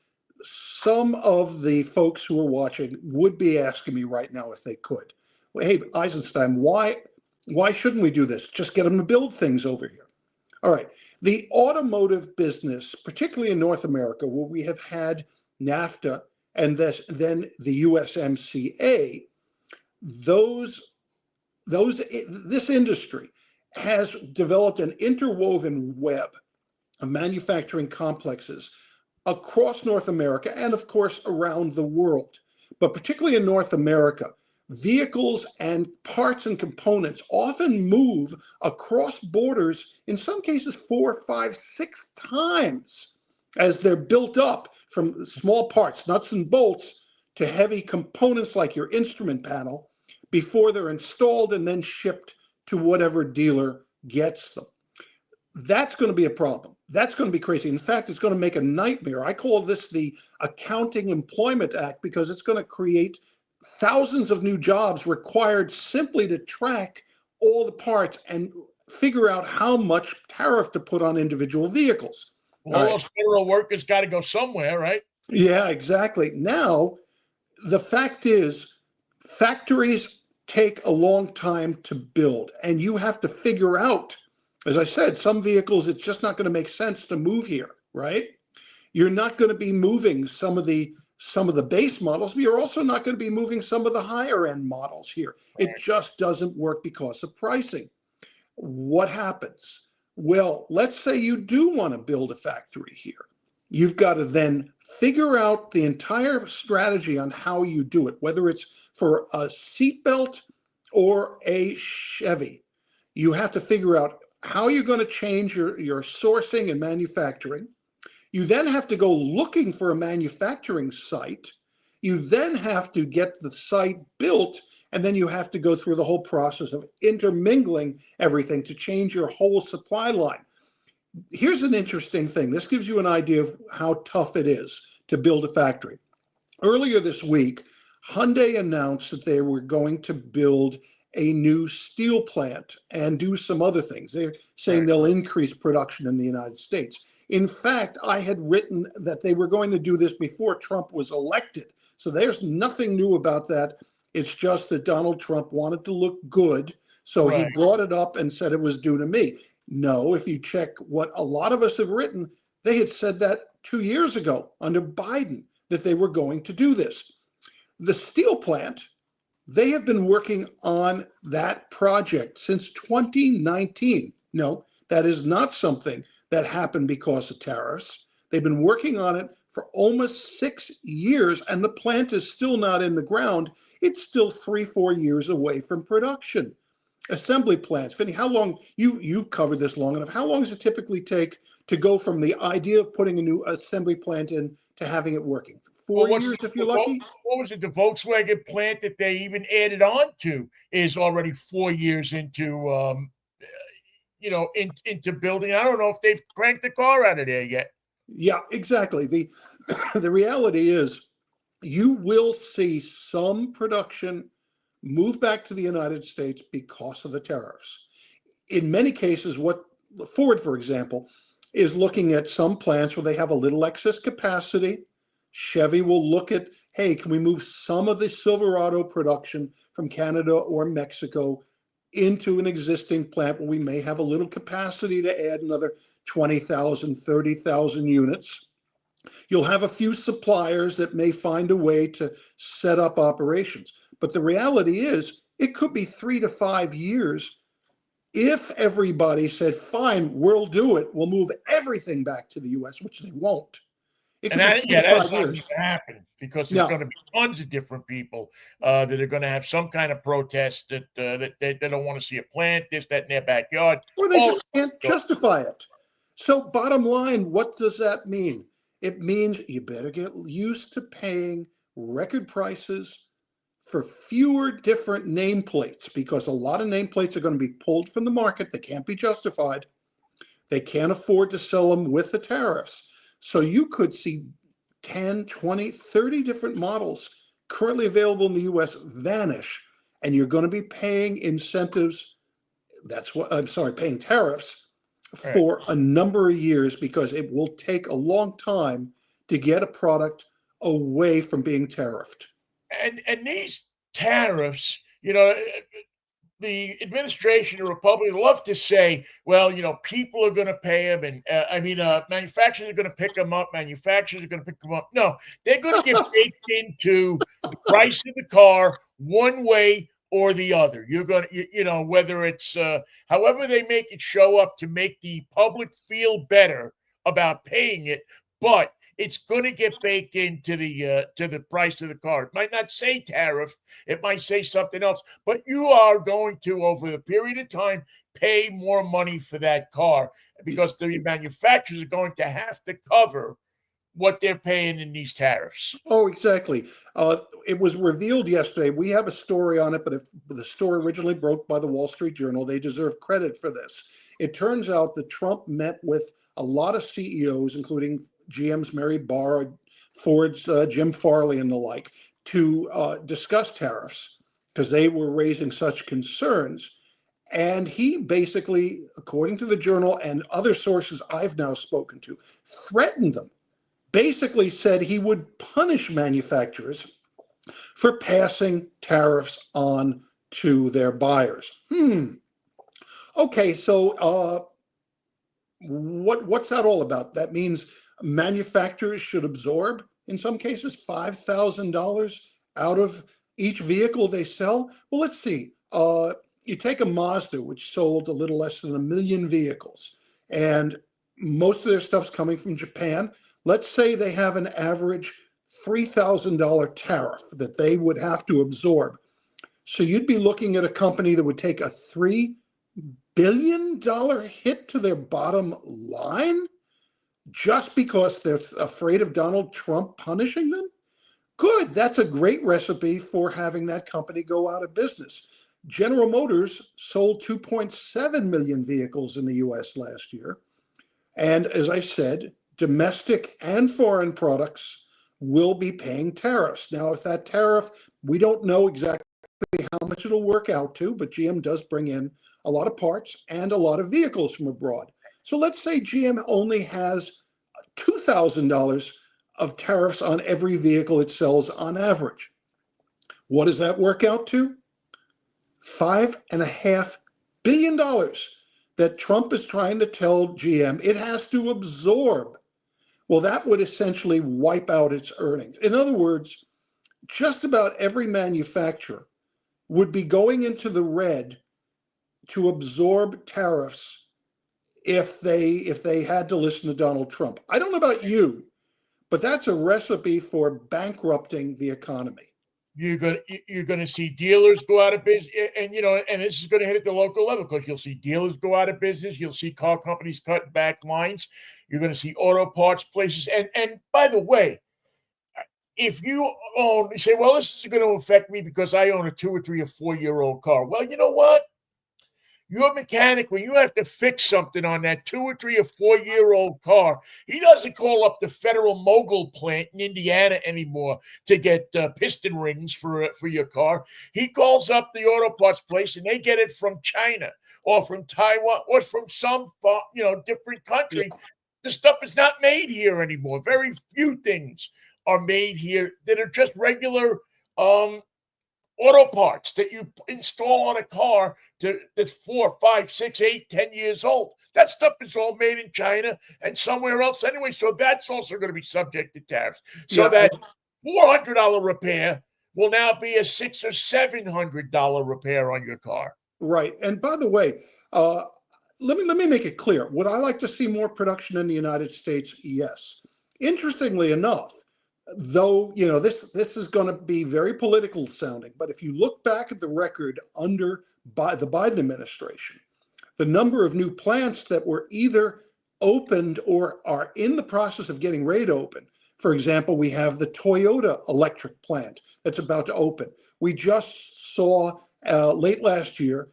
some of the folks who are watching would be asking me right now if they could. Well, hey, Eisenstein, why shouldn't we do this? Just get them to build things over here. All right. The automotive business, particularly in North America, where we have had NAFTA and then the USMCA, this industry has developed an interwoven web of manufacturing complexes across North America and, of course, around the world. But particularly in North America, vehicles and parts and components often move across borders, in some cases 4, 5, 6 times as they're built up from small parts, nuts and bolts, to heavy components like your instrument panel before they're installed and then shipped to whatever dealer gets them. That's going to be a problem. That's going to be crazy. In fact, it's going to make a nightmare. I call this the Accounting Employment Act because it's going to create thousands of new jobs required simply to track all the parts and figure out how much tariff to put on individual vehicles. Well, all those federal workers got to go somewhere, right? Yeah, exactly. Now, the fact is, factories take a long time to build, and you have to figure out, as I said, some vehicles, it's just not going to make sense to move here, right? You're not going to be moving some of the base models, but you're also not going to be moving some of the higher end models here. It just doesn't work because of pricing. What happens? Well, let's say you do want to build a factory here. You've got to then figure out the entire strategy on how you do it, whether it's for a seatbelt or a Chevy. You have to figure out how you're going to change your sourcing and manufacturing. You then have to go looking for a manufacturing site. You then have to get the site built, and then you have to go through the whole process of intermingling everything to change your whole supply line. Here's an interesting thing. This gives you an idea of how tough it is to build a factory. Earlier this week, Hyundai announced that they were going to build a new steel plant and do some other things. They're saying they'll increase production in the United States. In fact, I had written that they were going to do this before Trump was elected. So there's nothing new about that. It's just that Donald Trump wanted to look good. So he brought it up and said it was due to me. No, if you check what a lot of us have written, they had said that 2 years ago under Biden that they were going to do this. The steel plant, they have been working on that project since 2019. No, that is not something that happened because of tariffs. They've been working on it for almost 6 years, and the plant is still not in the ground. It's still 3-4 years away from production. Assembly plants, Vinnie, how long, you've covered this long enough, how long does it typically take to go from the idea of putting a new assembly plant in to having it working? 4 years if you're lucky? What was it? The Volkswagen plant that they even added on to is already 4 years into, into building. I don't know if they've cranked the car out of there yet. Yeah, exactly. The reality is you will see some production move back to the United States because of the tariffs. In many cases, what Ford, for example, is looking at some plants where they have a little excess capacity. Chevy will look at, hey, can we move some of the Silverado production from Canada or Mexico into an existing plant where we may have a little capacity to add another 20,000, 30,000 units. You'll have a few suppliers that may find a way to set up operations. But the reality is, it could be 3 to 5 years if everybody said, fine, we'll do it. We'll move everything back to the U.S., which they won't. It could be 3 to 5 that's not years. going to happen because there's going to be tons of different people that are going to have some kind of protest that they don't want to see a plant, this, that, in their backyard. Or they just can't justify it. So bottom line, what does that mean? It means you better get used to paying record prices for fewer different nameplates, because a lot of nameplates are going to be pulled from the market. They can't be justified. They can't afford to sell them with the tariffs. So you could see 10, 20, 30 different models currently available in the US vanish, and you're going to be paying incentives. Paying tariffs for a number of years, because it will take a long time to get a product away from being tariffed. And these tariffs, the administration, the Republicans love to say, well, people are going to pay them. And manufacturers are going to pick them up. Manufacturers are going to pick them up. No, they're going to get baked into the price of the car one way or the other. You're going to, whether it's however they make it show up to make the public feel better about paying it. But it's going to get baked into the price of the car. It might not say tariff, it might say something else, but you are going to, over the period of time, pay more money for that car because the manufacturers are going to have to cover what they're paying in these tariffs. Oh, exactly. It was revealed yesterday. We have a story on it, but if the story originally broke by the Wall Street Journal, they deserve credit for this. It turns out that Trump met with a lot of CEOs, including GM's Mary Barra, Ford's Jim Farley, and the like, to discuss tariffs because they were raising such concerns. And he basically, according to the Journal and other sources I've now spoken to, threatened them. Basically said he would punish manufacturers for passing tariffs on to their buyers. Okay, so what's that all about? That means manufacturers should absorb, in some cases, $5,000 out of each vehicle they sell. Well, let's see. You take a Mazda, which sold a little less than 1 million vehicles, and most of their stuff's coming from Japan. Let's say they have an average $3,000 tariff that they would have to absorb. So you'd be looking at a company that would take a $3 billion hit to their bottom line just because they're afraid of Donald Trump punishing them? Good. That's a great recipe for having that company go out of business. General Motors sold 2.7 million vehicles in the US last year. And as I said, domestic and foreign products will be paying tariffs. Now, if that tariff, we don't know exactly how much it'll work out to, but GM does bring in a lot of parts and a lot of vehicles from abroad. So let's say GM only has $2,000 of tariffs on every vehicle it sells on average. What does that work out to? $5.5 billion that Trump is trying to tell GM it has to absorb. Well, that would essentially wipe out its earnings. In other words, just about every manufacturer would be going into the red to absorb tariffs if they had to listen to Donald Trump. I don't know about you, but that's a recipe for bankrupting the economy. You're going to see dealers go out of business, and this is going to hit at the local level because you'll see dealers go out of business. You'll see car companies cutting back lines. You're going to see auto parts places. And by the way, if you say, well, this is going to affect me because I own a 2 or 3 or 4-year-old car. Well, you know what? Your mechanic, when you have to fix something on that 2 or 3 or 4-year-old car, he doesn't call up the Federal Mogul plant in Indiana anymore to get piston rings for your car. He calls up the auto parts place, and they get it from China or from Taiwan or from some different country. Yeah. The stuff is not made here anymore. Very few things are made here that are just regular auto parts that you install on a car that's 4, 5, 6, 8, 10 years old. That stuff is all made in China and somewhere else anyway. So that's also going to be subject to tariffs. So that $400 repair will now be a $600 or $700 repair on your car. Right. And by the way, let me make it clear. Would I like to see more production in the United States? Yes. Interestingly enough, though, this is going to be very political sounding, but if you look back at the record under the Biden administration, the number of new plants that were either opened or are in the process of getting ready to open. For example, we have the Toyota electric plant that's about to open. We just saw late last year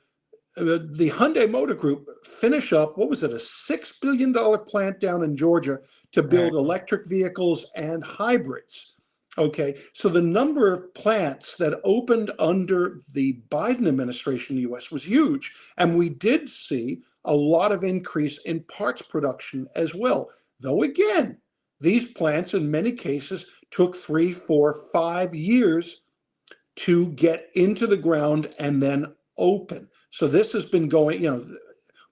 the Hyundai Motor Group finish up, what was it, a $6 billion plant down in Georgia to build electric vehicles and hybrids. Okay, so the number of plants that opened under the Biden administration in the US was huge. And we did see a lot of increase in parts production as well. Though again, these plants in many cases took 3, 4, 5 years to get into the ground and then open. So this has been going,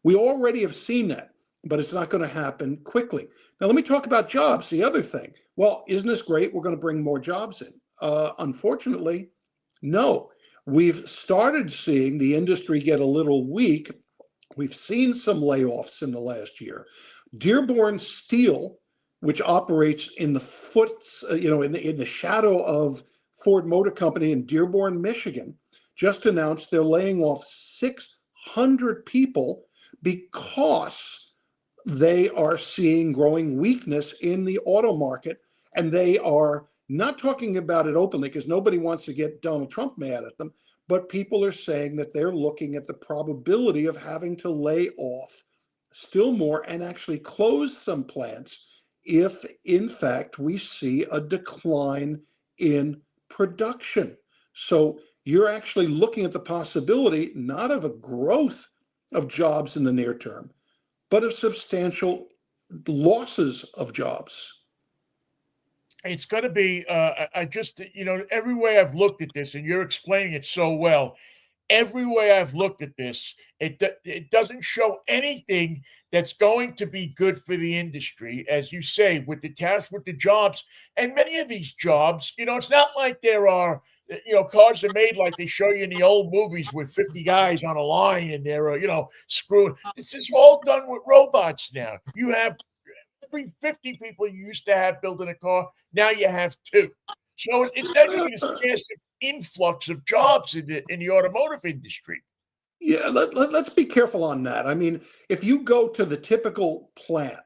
we already have seen that, but it's not going to happen quickly. Now, let me talk about jobs, the other thing. Well, isn't this great? We're going to bring more jobs in. Unfortunately, no. We've started seeing the industry get a little weak. We've seen some layoffs in the last year. Dearborn Steel which operates in the in the shadow of Ford Motor Company in Dearborn, Michigan, just announced they're laying off 600 people because they are seeing growing weakness in the auto market. And they are not talking about it openly because nobody wants to get Donald Trump mad at them, but people are saying that they're looking at the probability of having to lay off still more and actually close some plants if, in fact, we see a decline in production. So you're actually looking at the possibility not of a growth of jobs in the near term, but of substantial losses of jobs. It's going to be, I just, every way I've looked at this, and you're explaining it so well, every way I've looked at this, it doesn't show anything that's going to be good for the industry, as you say, with the tasks, with the jobs, and many of these jobs, it's not like there are, cars are made like they show you in the old movies with 50 guys on a line and they're, screwing. This is all done with robots now. You have every 50 people you used to have building a car, now you have two. So it's not going to be this massive influx of jobs in the automotive industry. Yeah, let's be careful on that. I mean, if you go to the typical plant,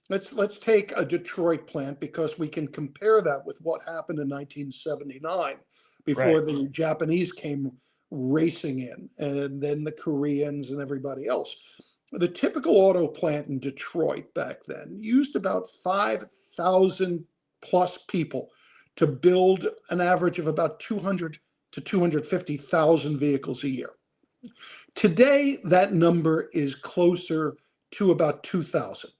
let's take a Detroit plant because we can compare that with what happened in 1979 before Right. the Japanese came racing in, and then the Koreans and everybody else. The typical auto plant in Detroit back then used about 5,000 plus people to build an average of about 200 to 250,000 vehicles a year. Today, that number is closer to about 2,000.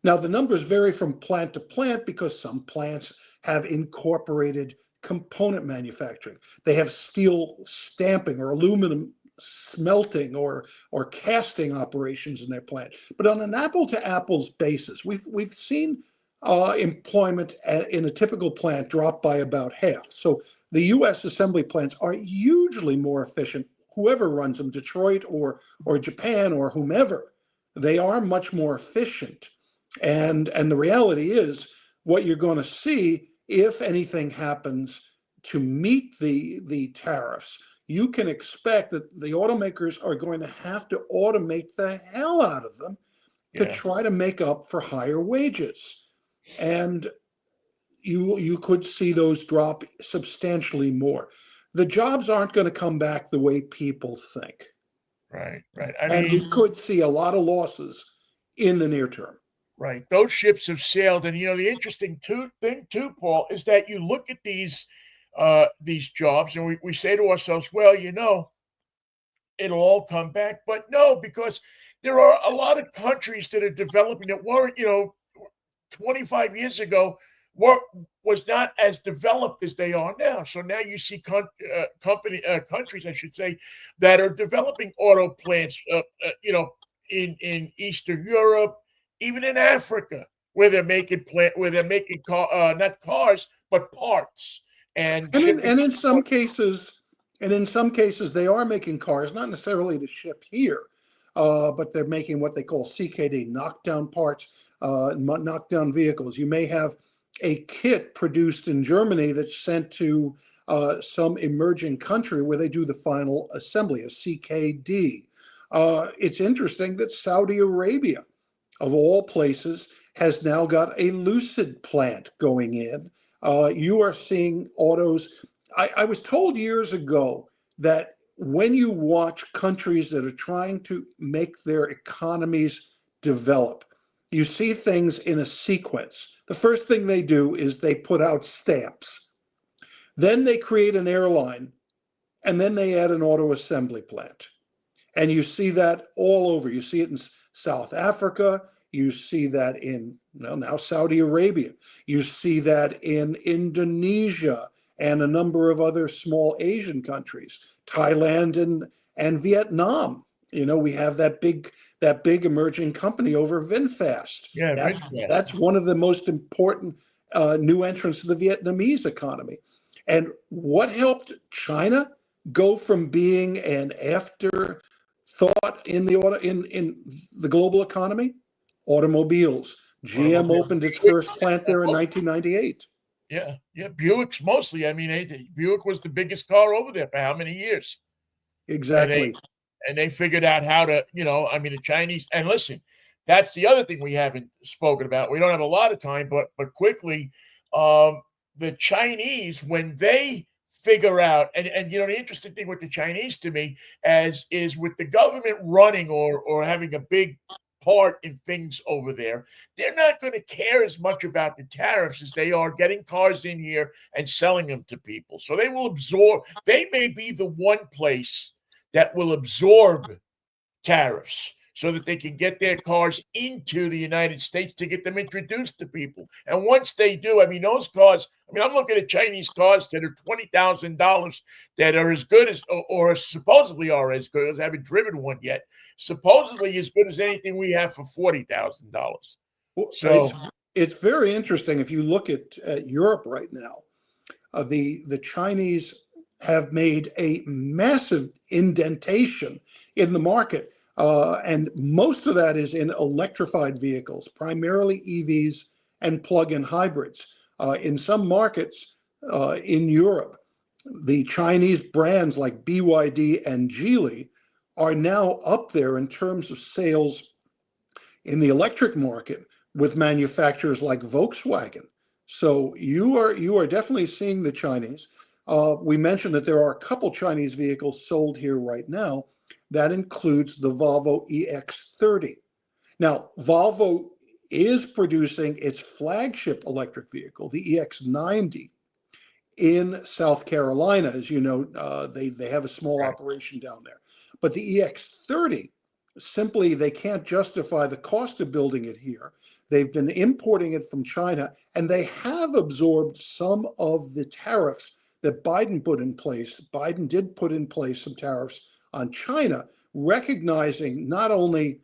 Now, the numbers vary from plant to plant because some plants have incorporated component manufacturing. They have steel stamping or aluminum smelting or casting operations in their plant. But on an apple to apples basis, we've seen employment in a typical plant drop by about half. So the U.S. assembly plants are hugely more efficient. Whoever runs them, Detroit or Japan or whomever, they are much more efficient. And the reality is, what you're going to see if anything happens to meet the tariffs, you can expect that the automakers are going to have to automate the hell out of them to try to make up for higher wages. And you could see those drop substantially more. The jobs aren't going to come back the way people think. Right. And we could see a lot of losses in the near term. Right. Those ships have sailed. And, the interesting thing too, Paul, is that you look at these jobs and we say to ourselves, well, it'll all come back. But no, because there are a lot of countries that are developing that weren't, 25 years ago was not as developed as they are now. So now you see countries, I should say, that are developing auto plants, in Eastern Europe, even in Africa, where they're making not cars but parts and shipping. In some cases, they are making cars, not necessarily to ship here, but they're making what they call CKD, knockdown parts, knockdown vehicles. You may have a kit produced in Germany that's sent to some emerging country where they do the final assembly, a CKD. It's interesting that Saudi Arabia, of all places, has now got a Lucid plant going in. You are seeing autos. I was told years ago that when you watch countries that are trying to make their economies develop, you see things in a sequence. The first thing they do is they put out stamps. Then they create an airline, and then they add an auto assembly plant. And you see that all over. You see it in South Africa. You see that in now Saudi Arabia. You see that in Indonesia and a number of other small Asian countries, Thailand and Vietnam. We have that big emerging company over VinFast. Yeah, That's one of the most important new entrants to the Vietnamese economy. And what helped China go from being an afterthought in the global economy? Automobiles. One of GM them. opened its first plant there in 1998. Yeah, yeah. Buick's mostly. I mean, Buick was the biggest car over there for how many years? And they Exactly. and they figured out how to, I mean, the Chinese. And listen, that's the other thing we haven't spoken about. We don't have a lot of time, but quickly, the Chinese, when they figure out, and the interesting thing with the Chinese to me as is with the government running or having a big part in things over there, they're not going to care as much about the tariffs as they are getting cars in here and selling them to people. So they will absorb. They may be the one place that will absorb tariffs so that they can get their cars into the United States to get them introduced to people. And once they do, I mean, those cars, I mean, I'm looking at Chinese cars that are $20,000 that are as good as, or supposedly are as good as, I haven't driven one yet, supposedly as good as anything we have for $40,000. Well, So, it's very interesting if you look at Europe right now. The Chinese have made a massive indentation in the market, and most of that is in electrified vehicles, primarily EVs and plug-in hybrids. In some markets in Europe, the Chinese brands like BYD and Geely are now up there in terms of sales in the electric market with manufacturers like Volkswagen. So you are definitely seeing the Chinese. We mentioned that there are a couple Chinese vehicles sold here right now. That includes the Volvo EX30. Now, Volvo is producing its flagship electric vehicle, the EX90, in South Carolina. As you know, they have a small right. operation down there. But the EX30, simply they can't justify the cost of building it here. They've been importing it from China, and they have absorbed some of the tariffs that Biden put in place. Biden did put in place some tariffs on China, recognizing not only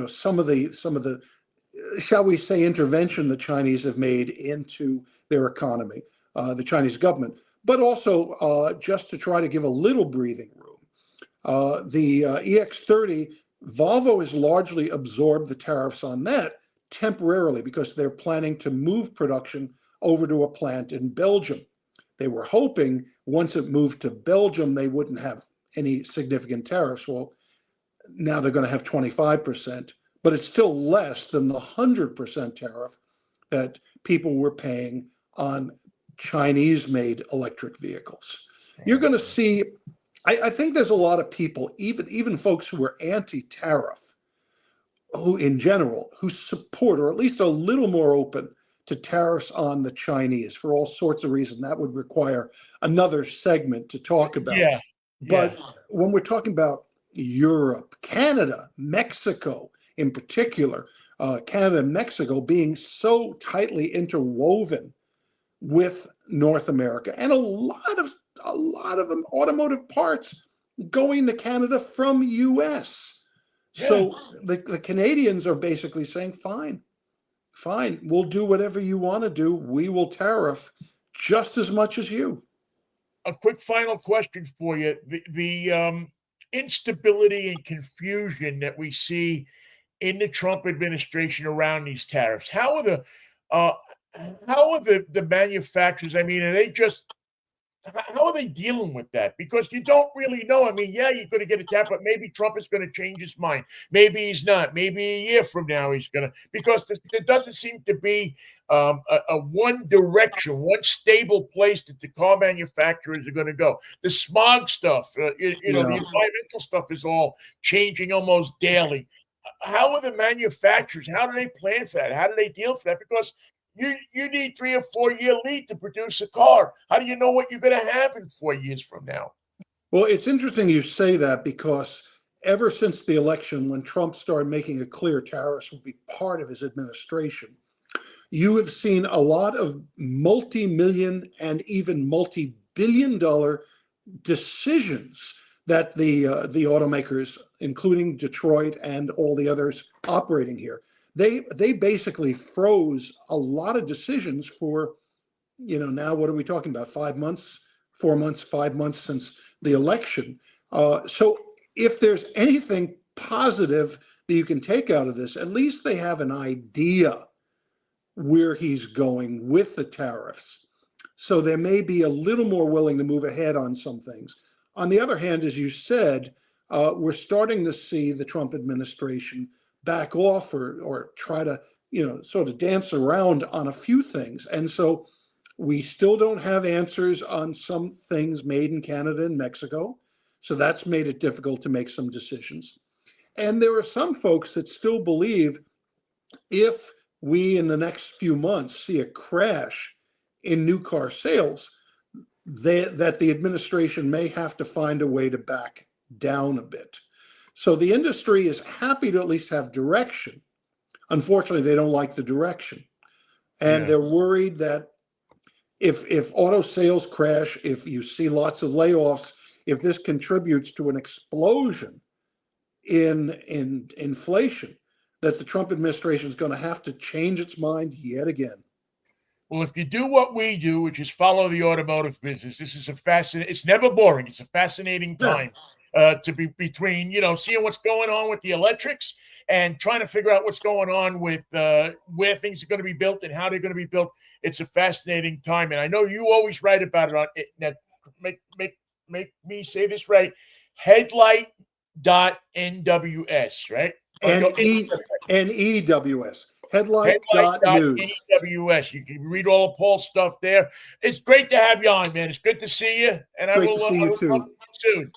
some of the shall we say intervention the Chinese have made into their economy, the Chinese government, but also just to try to give a little breathing room. The EX30, Volvo has largely absorbed the tariffs on that temporarily because they're planning to move production over to a plant in Belgium. They were hoping once it moved to Belgium, they wouldn't have any significant tariffs. Well, now they're going to have 25%, but it's still less than the 100% tariff that people were paying on Chinese-made electric vehicles. You're going to see, I think there's a lot of people, even folks who are anti-tariff, who in general, who support or at least a little more open to tariffs on the Chinese for all sorts of reasons. That would require another segment to talk about. Yeah. But when we're talking about Europe, Canada, Mexico in particular, Canada and Mexico being so tightly interwoven with North America, and a lot of automotive parts going to Canada from US. So the Canadians are basically saying, fine, we'll do whatever you want to do. We will tariff just as much as you. A quick final question for you. The instability and confusion that we see in the Trump administration around these tariffs, uh, how are the manufacturers? I mean, are they just how are they dealing with that? Because you don't really know. I mean, yeah, you're going to get attacked, but maybe Trump is going to change his mind. Maybe he's not. Maybe a year from now he's going to, because there doesn't seem to be a one direction, one stable place that the car manufacturers are going to go. The smog stuff, the environmental stuff is all changing almost daily. How are the manufacturers? How do they plan for that? How do they deal for that? Because you need 3 or 4 year lead to produce a car. How do you know what you're going to have in 4 years from now? Well, it's interesting you say that because ever since the election, when Trump started making it clear tariffs would be part of his administration, you have seen a lot of multi-million and even multi-billion-dollar decisions that the automakers, including Detroit and all the others operating here, they basically froze a lot of decisions for, now what are we talking about? 5 months, 4 months, 5 months since the election. So if there's anything positive that you can take out of this, at least they have an idea where he's going with the tariffs. So they may be a little more willing to move ahead on some things. On the other hand, as you said, we're starting to see the Trump administration back off or try to, sort of dance around on a few things. And so we still don't have answers on some things made in Canada and Mexico. So that's made it difficult to make some decisions. And there are some folks that still believe if we in the next few months see a crash in new car sales, that the administration may have to find a way to back down a bit. So the industry is happy to at least have direction. Unfortunately, they don't like the direction. And they're worried that if auto sales crash, if you see lots of layoffs, if this contributes to an explosion in inflation, that the Trump administration is going to have to change its mind yet again. Well, if you do what we do, which is follow the automotive business, this is a fascinating, it's never boring. It's a fascinating time to be between, seeing what's going on with the electrics and trying to figure out what's going on with where things are going to be built and how they're going to be built. It's a fascinating time. And I know you always write about it on it. Now, make me say this right. Headlight.nws, right? N-E-W-S. Headlight.news. NEWS. You can read all of Paul's stuff there. It's great to have you on, man. It's good to see you. And Great to see you too. Soon.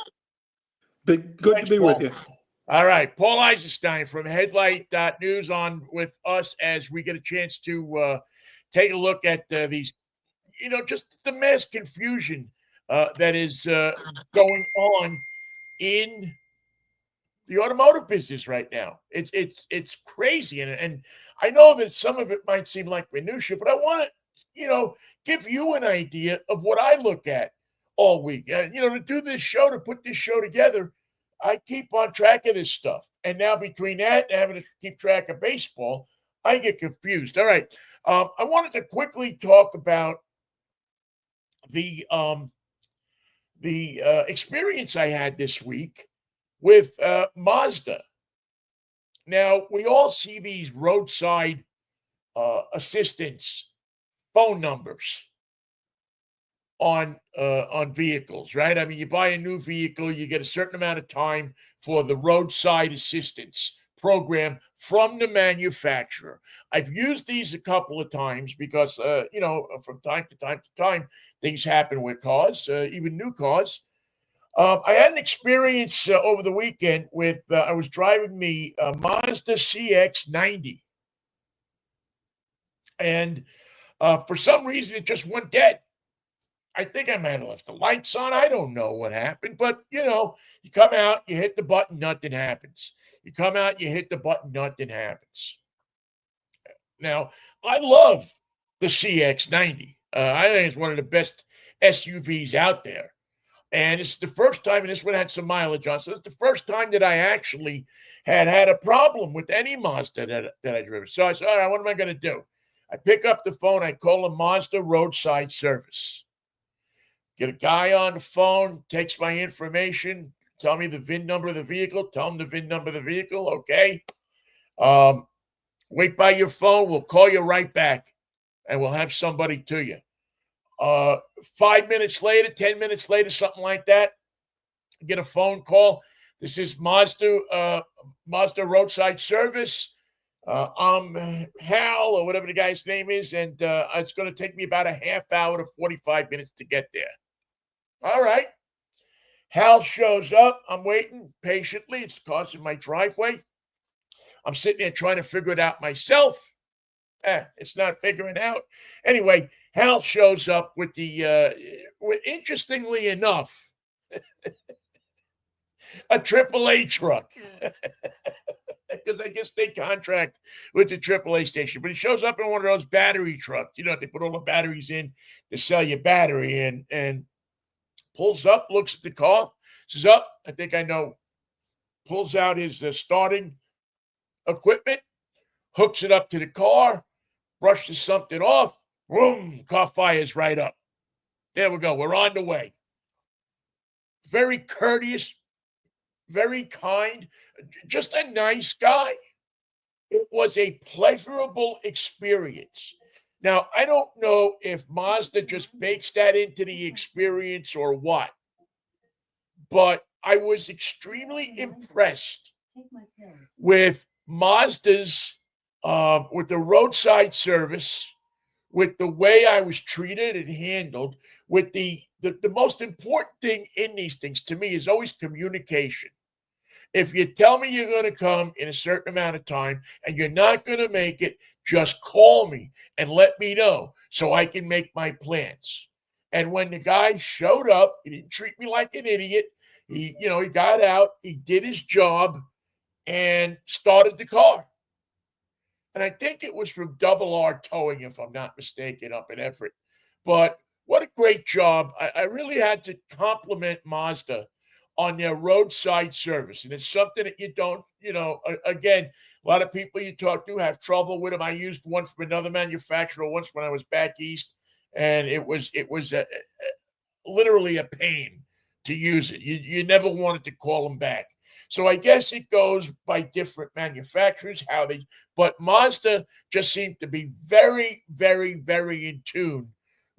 Good to be with you. All right. Paul Eisenstein from Headlight.news on with us as we get a chance to take a look at these, just the mass confusion that is going on in the automotive business right now. It's crazy. And I know that some of it might seem like minutia, but I want to, give you an idea of what I look at all week. To do this show, to put this show together, I keep on track of this stuff. And now between that and having to keep track of baseball, I get confused. All right. I wanted to quickly talk about the experience I had this week with Mazda. Now, we all see these roadside assistance phone numbers on vehicles, right? I mean, you buy a new vehicle, you get a certain amount of time for the roadside assistance program from the manufacturer. I've used these a couple of times because, from time to time, things happen with cars, even new cars. I had an experience over the weekend with, I was driving the Mazda CX-90. And for some reason, it just went dead. I think I might have left the lights on. I don't know what happened. But, you come out, you hit the button, nothing happens. You come out, you hit the button, nothing happens. Now, I love the CX-90. I think it's one of the best SUVs out there. And it's the first time, and this one had some mileage on, so it's the first time that I actually had a problem with any Mazda that I drove. So I said, all right, what am I going to do? I pick up the phone, I call a Mazda roadside service. Get a guy on the phone, takes my information, tell me the VIN number of the vehicle, tell him the VIN number of the vehicle, okay. Wait by your phone, we'll call you right back, and we'll have somebody to you. 5 minutes later, 10 minutes later, something like that, get a phone call. This is Mazda roadside service. I'm Hal, or whatever the guy's name is, and it's going to take me about a half hour to 45 minutes to get there. All right. Hal shows up. I'm waiting patiently. It's the car's in my driveway. I'm sitting there trying to figure it out myself. It's not figuring out. Anyway, Hal shows up with interestingly enough, a AAA truck. Because I guess they contract with the AAA station. But he shows up in one of those battery trucks. They put all the batteries in to sell you battery and pulls up, looks at the car, says, oh, I think I know. Pulls out his starting equipment, hooks it up to the car, brushes something off, boom, car fires right up. There we go. We're on the way. Very courteous, very kind, just a nice guy. It was a pleasurable experience. Now, I don't know if Mazda just bakes that into the experience or what, but I was extremely impressed with Mazda's, with the roadside service, with the way I was treated and handled, with the most important thing in these things to me is always communication. If you tell me you're going to come in a certain amount of time and you're not going to make it, just call me and let me know so I can make my plans. And when the guy showed up, he didn't treat me like an idiot. He got out, he did his job and started the car. And I think it was from Double R Towing, if I'm not mistaken, up in Everett. But what a great job. I really had to compliment Mazda on their roadside service. And it's something that you don't, again, a lot of people you talk to have trouble with them. I used one from another manufacturer once when I was back east, and it was literally a pain to use it. You never wanted to call them back. So I guess it goes by different manufacturers, but Mazda just seemed to be very, very, very in tune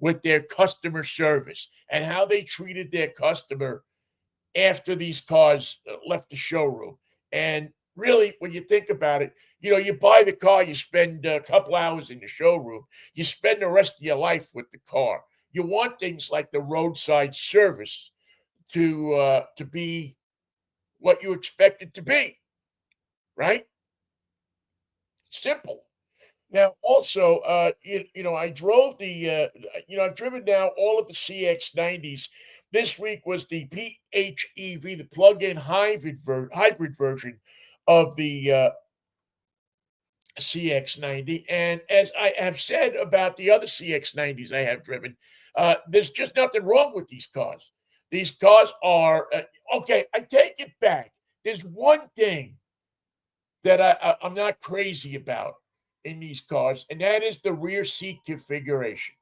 with their customer service and how they treated their customer after these cars left the showroom. And really, when you think about it, you buy the car, you spend a couple hours in the showroom, you spend the rest of your life with the car. You want things like the roadside service to be what you expect it to be, right? Simple. Now, also, I drove I've driven now all of the CX90s. This week was the PHEV, the plug-in hybrid version of the CX90. And as I have said about the other CX90s I have driven, there's just nothing wrong with these cars. These cars are okay. I take it back. There's one thing that I'm not crazy about in these cars, and that is the rear seat configuration.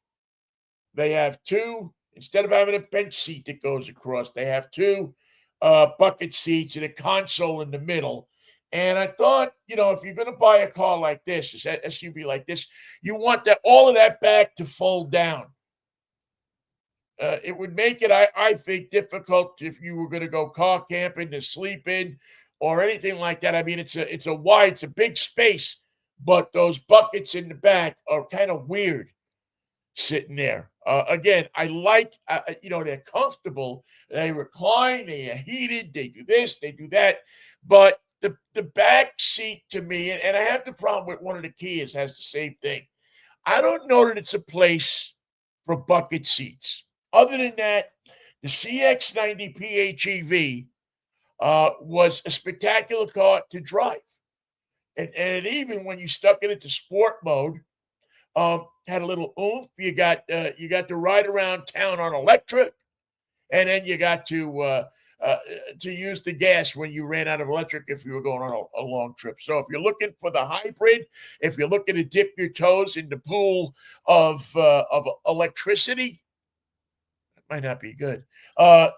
They have two, instead of having a bench seat that goes across, they have two bucket seats and a console in the middle. And I thought, if you're going to buy a car like this, an SUV like this, you want all of that back to fold down. It would make it, I think, difficult if you were going to go car camping to sleep in or anything like that. I mean, it's a big space, but those buckets in the back are kind of weird sitting there. Again, I like, they're comfortable, they recline, they are heated, they do this, they do that, but the back seat to me, and I have the problem with one of the Kias has the same thing. I don't know that it's a place for bucket seats. Other than that, the CX90 PHEV was a spectacular car to drive. And even when you stuck it into sport mode, had a little oomph. You got to ride around town on electric, and then you got to use the gas when you ran out of electric if you were going on a long trip. So if you're looking for the hybrid, if you're looking to dip your toes in the pool of electricity, might not be good.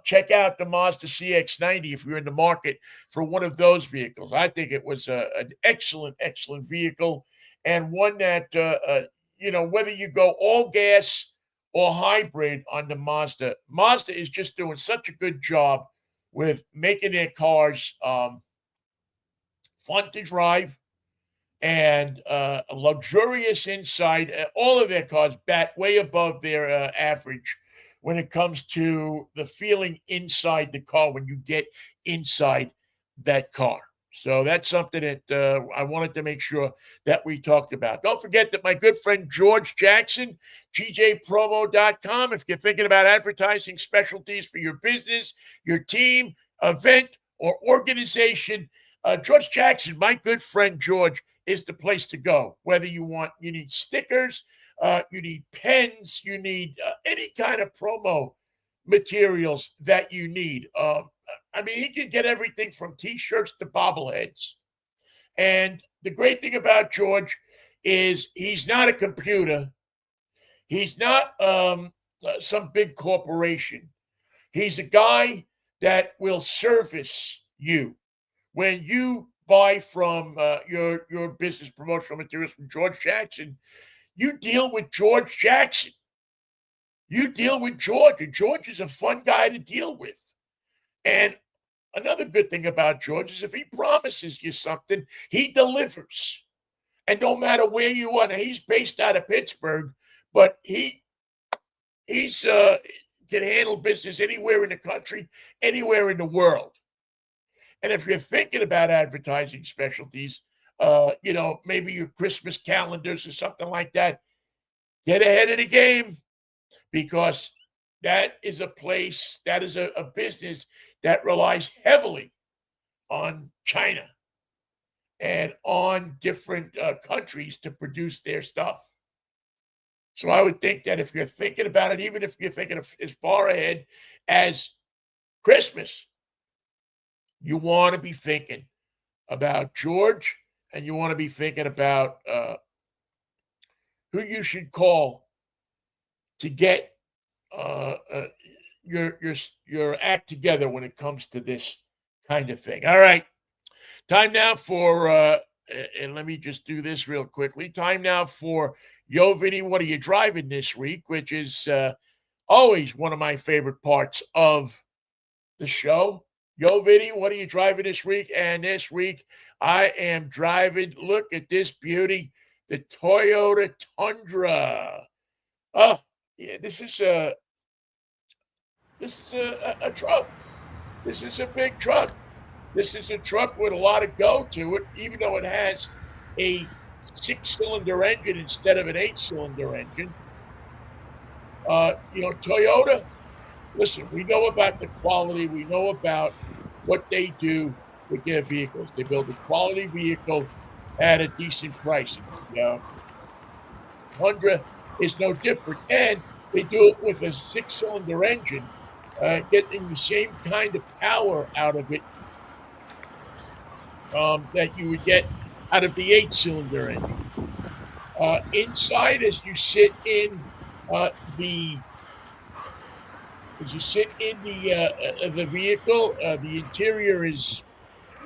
Check out the Mazda CX90 if you're in the market for one of those vehicles. I think it was an excellent, excellent vehicle, and one that, whether you go all gas or hybrid on the Mazda is just doing such a good job with making their cars fun to drive and luxurious inside. All of their cars bat way above their average when it comes to the feeling inside the car when you get inside that car. So that's something that I wanted to make sure that we talked about. Don't forget that my good friend George Jackson, GJPromo.com, if you're thinking about advertising specialties for your business, your team, event, or organization, George Jackson, my good friend George, is the place to go. Whether you need stickers, you need pens, you need any kind of promo materials that you need. I mean, he can get everything from T-shirts to bobbleheads. And the great thing about George is he's not a computer. He's not some big corporation. He's a guy that will service you. When you buy from your business promotional materials from George Jackson, you deal with George Jackson. You deal with George, and George is a fun guy to deal with. And another good thing about George is if he promises you something, he delivers. And no matter where you are, now he's based out of Pittsburgh, but he's can handle business anywhere in the country, anywhere in the world. And if you're thinking about advertising specialties, maybe your Christmas calendars or something like that, get ahead of the game because that is a place, that is a business that relies heavily on China and on different countries to produce their stuff. So I would think that if you're thinking about it, even if you're thinking of as far ahead as Christmas, you want to be thinking about George and you want to be thinking about who you should call to get uh, uh, your act together when it comes to this kind of thing. All right, time now for and let me just do this real quickly. Time now for Yo Vinnie, what are you driving this week? Which is always one of my favorite parts of the show. Yo Vinnie, what are you driving this week? And this week I am driving. Look at this beauty, the Toyota Tundra. Oh, yeah, this is a truck. This is a big truck. This is a truck with a lot of go to it, even though it has a six-cylinder engine instead of an eight-cylinder engine. Toyota, listen, we know about the quality. We know about what they do with their vehicles. They build a quality vehicle at a decent price. Tundra is no different, and they do it with a six-cylinder engine, getting the same kind of power out of it that you would get out of the eight-cylinder engine. Inside, the as you sit in the vehicle, the interior is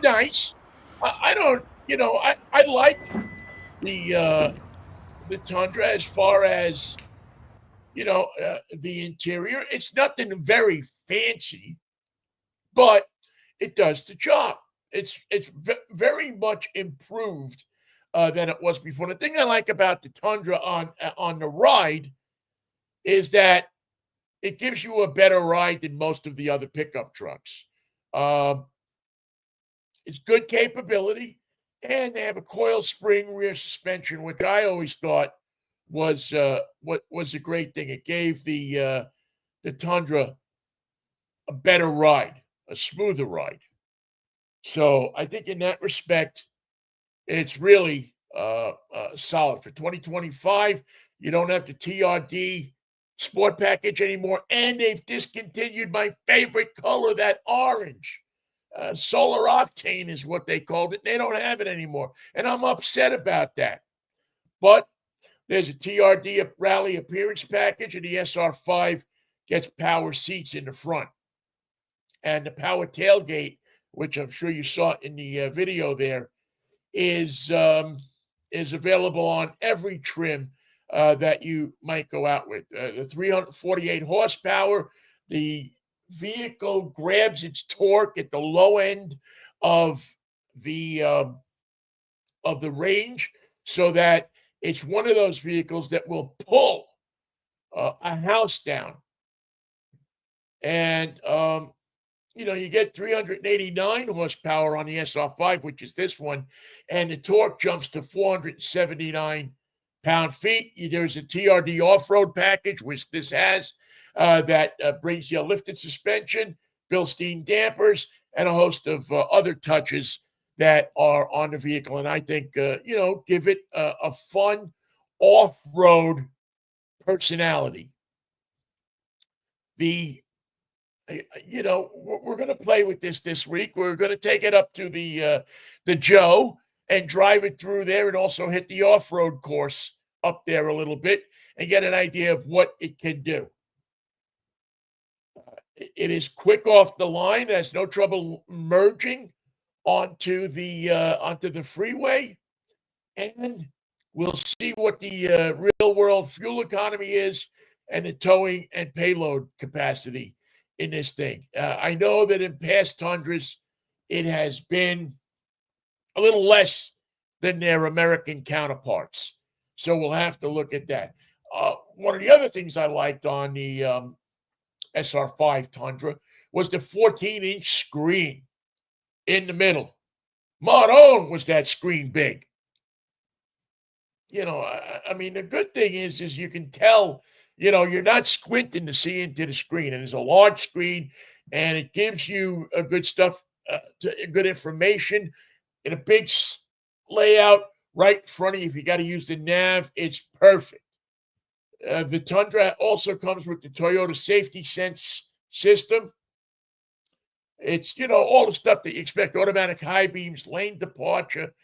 nice. I don't, I like the Tundra as far as the interior. It's nothing very fancy, but it does the job. It's very much improved than it was before. The thing I like about the Tundra on the ride is that it gives you a better ride than most of the other pickup trucks. Um, it's good capability, and they have a coil spring rear suspension, which I always thought was what was a great thing. It gave the Tundra a better ride, a smoother ride. So I think in that respect, it's really solid for 2025. You don't have the TRD sport package anymore, and they've discontinued my favorite color, that orange. Solar octane is what they called it. They don't have it anymore, and I'm upset about that. But there's a TRD rally appearance package, and the SR5 gets power seats in the front, and the power tailgate, which I'm sure you saw in the video there, is available on every trim that you might go out with. The 348 horsepower, the vehicle grabs its torque at the low end of the range, so that it's one of those vehicles that will pull a house down. And you get 389 horsepower on the SR5, which is this one, and the torque jumps to 479 pound-feet. There's a TRD off-road package, which this has, that brings you a lifted suspension, Bilstein dampers, and a host of other touches that are on the vehicle. And I think, give it a fun off-road personality. We're going to play with this week. We're going to take it up to the Joe and drive it through there, and also hit the off-road course up there a little bit and get an idea of what it can do. It is quick off the line. It has no trouble merging onto the freeway, and we'll see what the real world fuel economy is and the towing and payload capacity in this thing. I know that in past Tundras, it has been a little less than their American counterparts. So we'll have to look at that. One of the other things I liked on the SR5 Tundra was the 14-inch screen in the middle. Maron was that screen big. I mean, the good thing is you can tell, you're not squinting to see into the screen. And there's a large screen, and it gives you a good stuff, good information in a big layout right in front of you. If you got to use the nav, it's perfect. The Tundra also comes with the Toyota Safety Sense system. It's, all the stuff that you expect: automatic high beams, lane departure,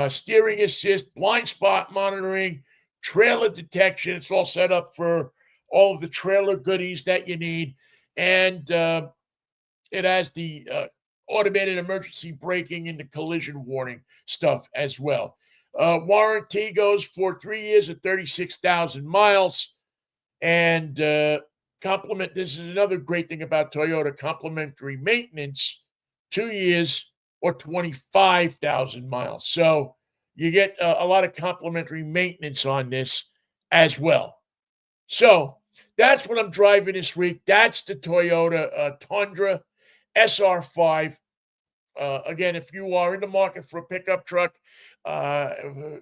steering assist, blind spot monitoring, trailer detection. It's all set up for all of the trailer goodies that you need. And it has the automated emergency braking and the collision warning stuff as well. Warranty goes for 3 years at 36,000 miles. And this is another great thing about Toyota: complimentary maintenance, 2 years or 25,000 miles. So you get a lot of complimentary maintenance on this as well. So that's what I'm driving this week. That's the Toyota Tundra SR5. Again, if you are in the market for a pickup truck, a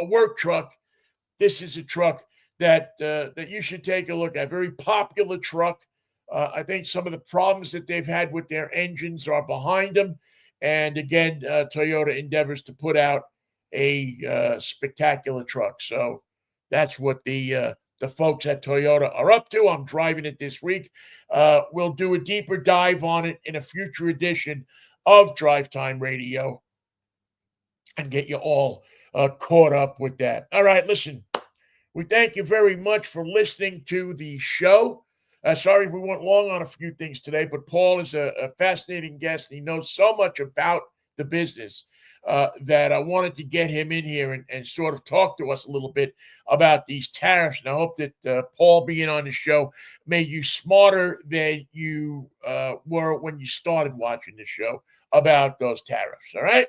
work truck, this is a truck that you should take a look at. Very popular truck. I think some of the problems that they've had with their engines are behind them. And again, Toyota endeavors to put out a spectacular truck. So that's what the folks at Toyota are up to. I'm driving it this week. We'll do a deeper dive on it in a future edition of Drive Time Radio and get you all caught up with that. All right, listen. We thank you very much for listening to the show. Sorry we went long on a few things today, but Paul is a fascinating guest. He knows so much about the business that I wanted to get him in here and sort of talk to us a little bit about these tariffs. And I hope that Paul being on the show made you smarter than you were when you started watching the show about those tariffs. All right?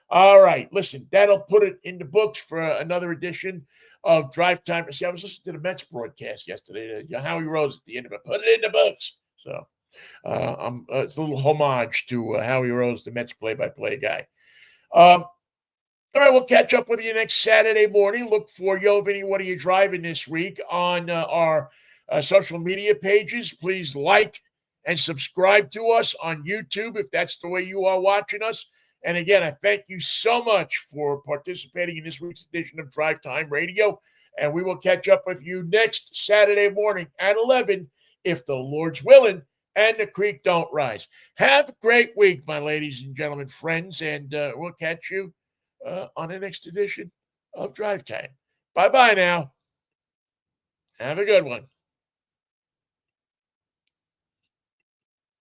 All right. Listen, that'll put it in the books for another edition of Drive Time. See, I was listening to the Mets broadcast yesterday. Howie Rose at the end of it. Put it in the books. So it's a little homage to Howie Rose, the Mets play-by-play guy. All right, we'll catch up with you next Saturday morning. Look for Yo, Vinnie, what are you driving this week on our social media pages. Please like and subscribe to us on YouTube if that's the way you are watching us. And again, I thank you so much for participating in this week's edition of Drive Time Radio. And we will catch up with you next Saturday morning at 11, if the Lord's willing and the creek don't rise. Have a great week, my ladies and gentlemen, friends, and we'll catch you on the next edition of Drive Time. Bye-bye now. Have a good one.